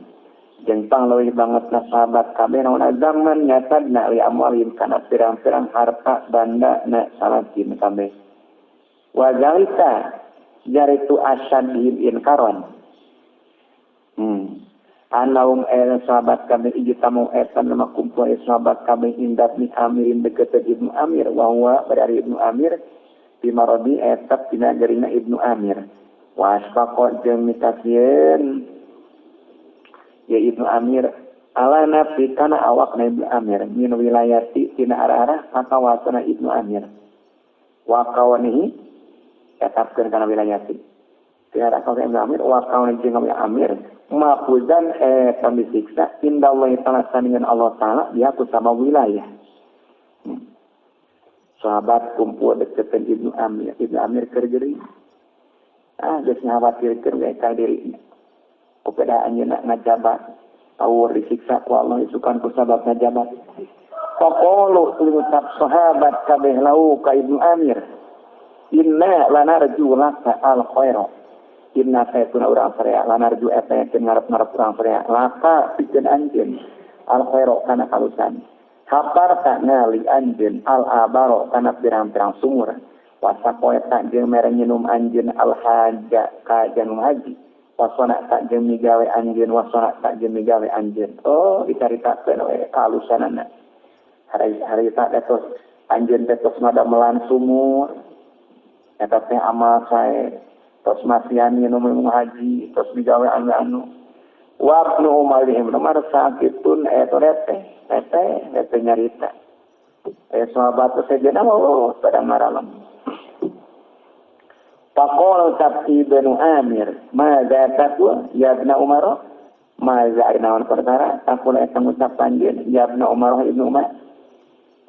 Speaker 1: jeung pangleuwih banget na sahabat kabeh naon zaman nyatadna li amwalim kana pirang-pirang harta banda na salatin kabeh wa zalika jaritu asyadin inkaron anaum sahabat kabeh ijtamu eta nama kumpul sahabat kabeh indat ni amirin deket Ibnu Amir wa huwa dari Ibnu Amir Bimarodi etap tina jarina Ibnu Amir waspako jeung mikasieun ya Ibnu Amir ala nafi kana awak na Ibnu Amir min wilayati tina arah-arah kakawasana Ibnu Amir wa kawanihi etapkeun kana wilayati tina arah kawan Ibnu Amir wa kawani jeung Ibnu Amir mafuzan disiksa indallahi ta'ala sandingan Allah Ta'ala dia ku sama wilayah sahabat kumpul deketan Ibnu Amir. Ibnu Amir kergeri. Geus khawatirkeun we ka dirinya. Opeda anjeunna ngajabat. Tawur disiksa ku Allah isukan ku sabab ngajabat. Faqalu limutab sahabat kabeh lau ka Ibnu Amir. Inna lanarju laka al-khaira. Inna saytuna urang sarea lanarju eta yang ngarep-ngarep urang sarea. Laka pikeun anjeun al-khaira kana kalusan. Kapar tak ngali anjeun al-abaro kana pirang-pirang sumur wasapoe tak jeung mere nginum anjeun al-haja ka janum haji wasona tak jeung migawe anjeun wasona tak jeung migawe anjeun dicaritakeun we kalusanana hari tak datos anjeun datos ngadamelan sumur eta teh amal sae tos masian minum haji tos digawe anu wabnu umalihim nomor sakitun tete nyarita sahabat sejenak pada maralam Faqala Sabti ibnu Amir, "Madza taqul ya ibnu Umar?" Madza naon perkara? Takul eta ngucap panjeun ya ibnu Umar ibnu Umar.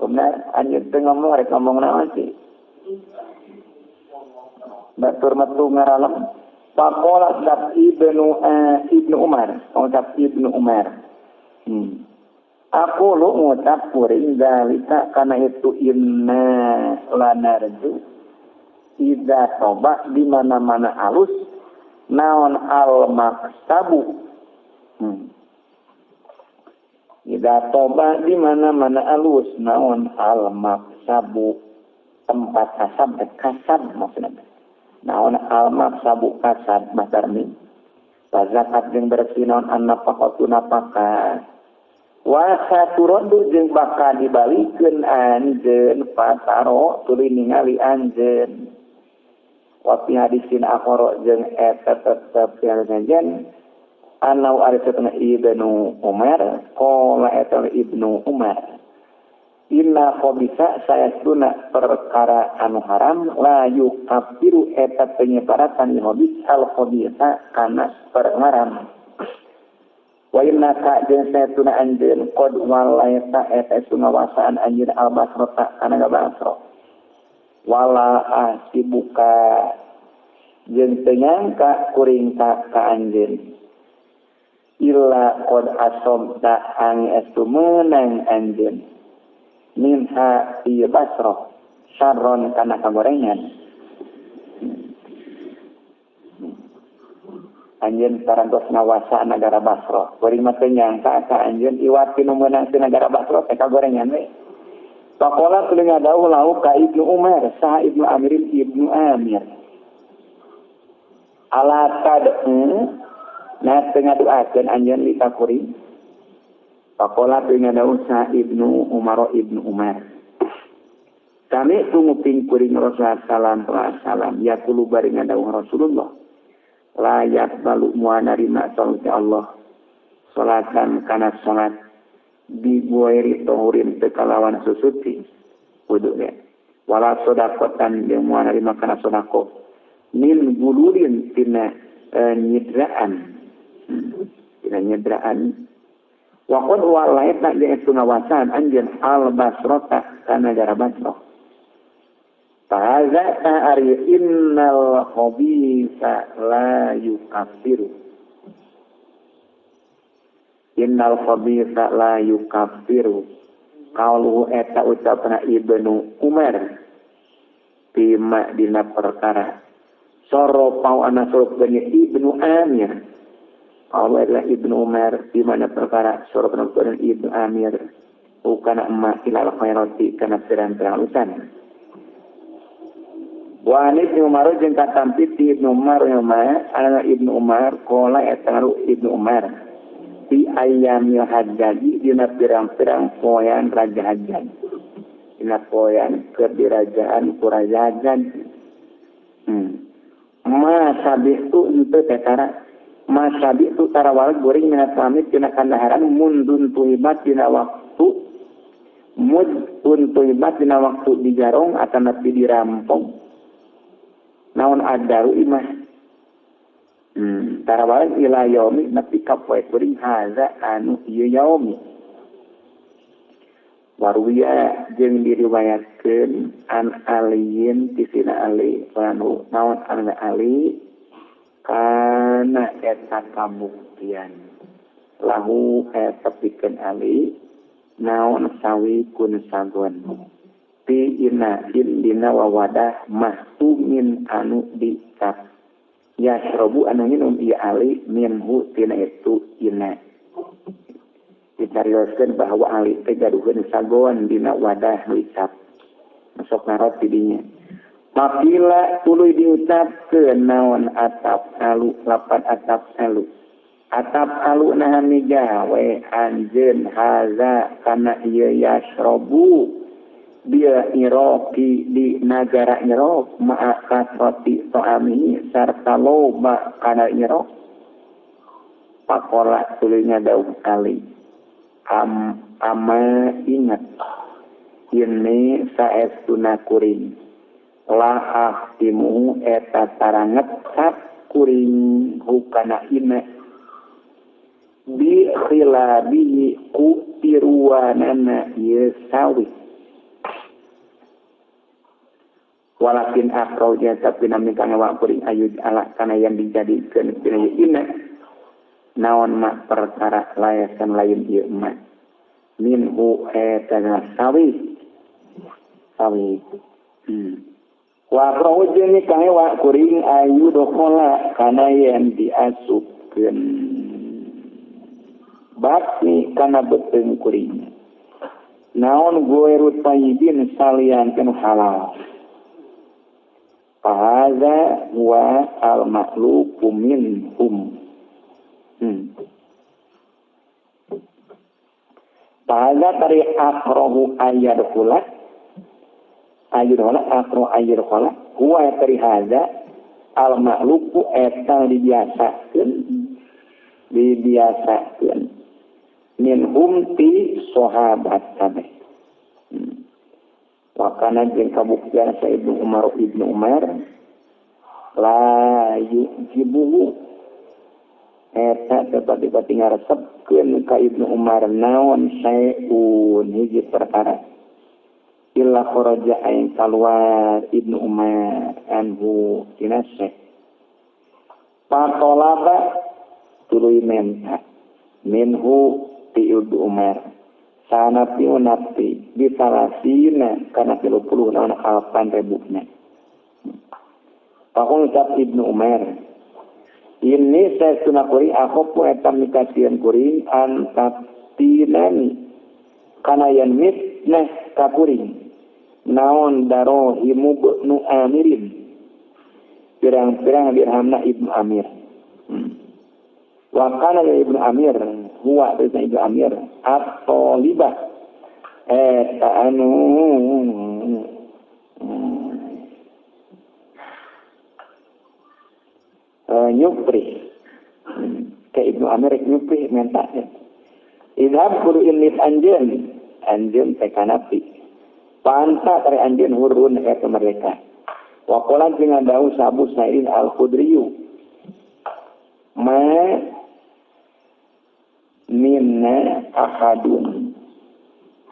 Speaker 1: Benar, anjeun teu ngomong rek ngomong naon sih? Batur metu ngaralam. Faqala Sabti ibnu Umar, ngucap ibnu Umar. Aku lu ngucap kuring dalika kana itu inna lanarju Ida toba di mana-mana alus naon al-maksabu. Ida toba di mana-mana alus naon al-maksabu. Tempat kasab maksudnya. Naon al-maksabu kasab madarni. Zakat jeung bersih naon an-nafaqatu nafaqah. Wa saturadu jeung bakal dibalikeun anjeun pasaro tuluy ningali anjeun. Wapi hadisin akhoro jeung eta tetep jangan anau arisatuna ibnu Umar qala eta ibnu Umar inna khabisa sayasuna perkara anu haram la yukafiru eta penyebaratan habis al khabisa kana perharam wa inna ka jeung sayasuna anjeun qad walaita eta sungawasaan anjeun al basrata kana Basra wala asibuka jeung teu nyangka kuring ka anjeun illa qad asabta ang estu meunang anjeun minha fi Basra syarron kana kagorengan anjeun parantos ngawasa negara Basra kuring mah teu nyangka ka anjeun iwati nu meunang ti negara Basra teh kagorengan we. Pakola telinga dawuh lau ka Ibnu Umar, sah Ibnu Amir Ibnu Amir. Ala tad'u, nah tengah doakeun anjeun li kakuri. Pakola telinga dawuh sah Ibnu Umar Ibnu Umar. Kami tunguping kuring Rasulullah sallallahu alaihi wasallam yaqulu baringa dawuh Rasulullah. Layak balu muanarima salat Allah. Salatan kana salat di buairi tohurin tekalawan susuti wuduknya wala sodakotan yang muana di makana sodako min bulurin tina nyidraan wakon walait nak dia itu ngawasan anjen al basrota kana negara Basra tahaza ta'ari innal khabisa la yukaffiru Innal khabitha la yukaffiru qauluhu eta ucapna Ibnu Umar bima dina perkara soro pau ana sorok bani Ibnu Amir Allah adalah Ibnu Umar di mana perkara soro penonton Ibnu Amir bukan emak ilal khairati kana pirang-pirang urusan wa Ibnu Umar jeung katampit Ibnu Umar ana Ibnu Umar qala eta Ibnu Umar di ayyamil hajjaji dina pirang-pirang poean raja hajjaj dina poean kedirajaan ku raja hajjaj masabitu henteu tetara masabitu tarawal goring minat pamit dina kandaharan mundun tuibat dina waktu mudun tuibat dina waktu dijarong atau nabi dirampong naon adaru imah tarawal ila yaumi nabi kapoe kuring haza anu ieu yaumi waruya jeung diriwayatkeun an aliyin ti sina Ali anu naon ana Ali kana eta kabuktian lahu eta pikeun Ali naon sawi kun sagon ti ina dina wawadah mahtumin anu dicap ya syrobu anu minum iya Ali minhu tina itu ina dicarioskeun bahwa Ali teh gaduheun sagoan dina wadah licap masuk narot tidinya mapila tuluy diucapkeun naon atap alu lapan atap alu nahan migawe anjeun haza kana ieu ya syrobu dia Iroki di negara Irok ma'akat roti to'ami serta loba kana Irok pakola tulinya dauh kali ama ingat ini saestuna kuring la ahtimu eta taranget sak kuring hukana ina bi khilabi ku tiruanana yesawi walakin akhraja tapi nami kana wa kuring ayu ala kana yang dijadikeun tina ina naon mak perkara layasan lain ieu mak minhu etana sawi wa akhraja ni kana wa kuring ayu dokola kana yang diasupkeun bakti kana beteung kuring naon goerut tayyibin salian kana halal Fahadha wa al-makhluqu minhum. Fahadha tari akrohu ayyadkhula. Akrohu ayyadkhula. Huwa tari hadha al-makhluqu eta dibiasakeun. Minhum ti sahabat kabeh. Wakana jeung kabuktian sa Ibnu Umar la yujibu eta tepati-pati ngaresepkeun ka Ibnu Umar naon saeun hiji perkara illa kharaja aing kaluar Ibnu Umar anhu tinase patolaba tuluy menta minhu ti Ibnu Umar sanati unati di salasina karena 30 naon alpan rebukna. Pakung ucap Ibnu Umar ini saya sunakuri aku pun etam nikasian kuring antatinani karena yang mitneh kakuring naon daro himu nu amirin pirang-pirang dirhamna Ibnu Amir. Wakana ya Ibnu Amir huwa dari Ibnu Amir atau libah anu nyupri ke Ibnu Amir nyupri mentake idhab kudu inis anjeun tekanapi panta tari anjeun hurun eta mereka wakolan dengan daun Abu Sa'id al-Khudriyu ma minna ahadun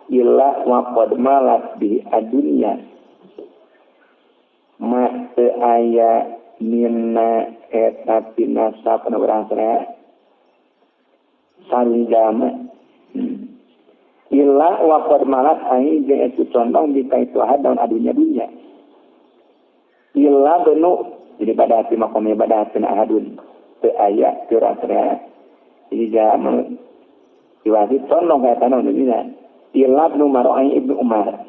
Speaker 1: illa waqad malat bi adunya ma aya minna eta pinasa penurang salijama illa waqad malat ai jeung itu condong di kaitu hadon adunya dunya illa benu jadi pada hati makom pada hati ahadun teu aya kira-kira ijama diwajib condong kaya tanah dunia ilab numaro ang Ibnu Umar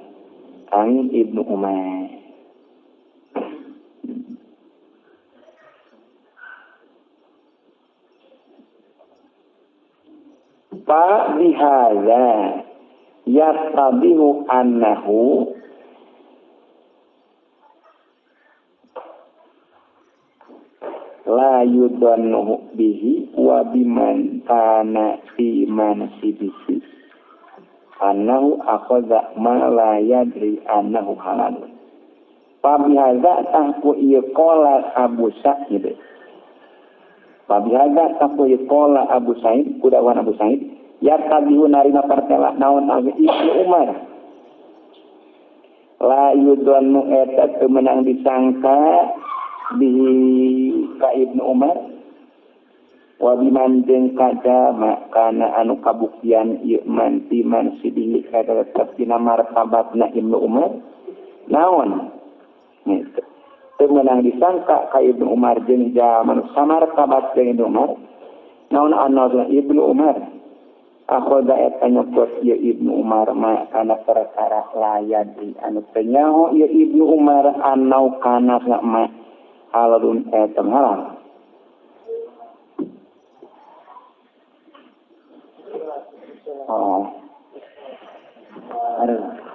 Speaker 1: fa bihadza yastabihu annahu la yudhannu bihi wa biman kana fi mansibihi annahu akhadha ma la yadri annahu halal pabihadza tahku ieu qala Abu Sa'id pabihadza tahku ieu qala Abu Sa'id kudawan Abu Sa'id ya tabihu narina partela naon Ibnu Umar la yudhannu eta teu menang disangka di ka Ibnu Umar wa biman jeung kada makana anu kabuktian ieu man timan sidihi kada tapina martabatna Ibnu Umar naon teu meunang disangka ka Ibnu Umar jeung jaman samartabat jeung Ibnu Umar naon anu Ibnu Umar akhoda eta nyokot ieu Ibnu Umar ma kana perkara layan anu teu nyaho ieu Ibnu Umar anau kana ma halalun etam halal. Oh. Aduh.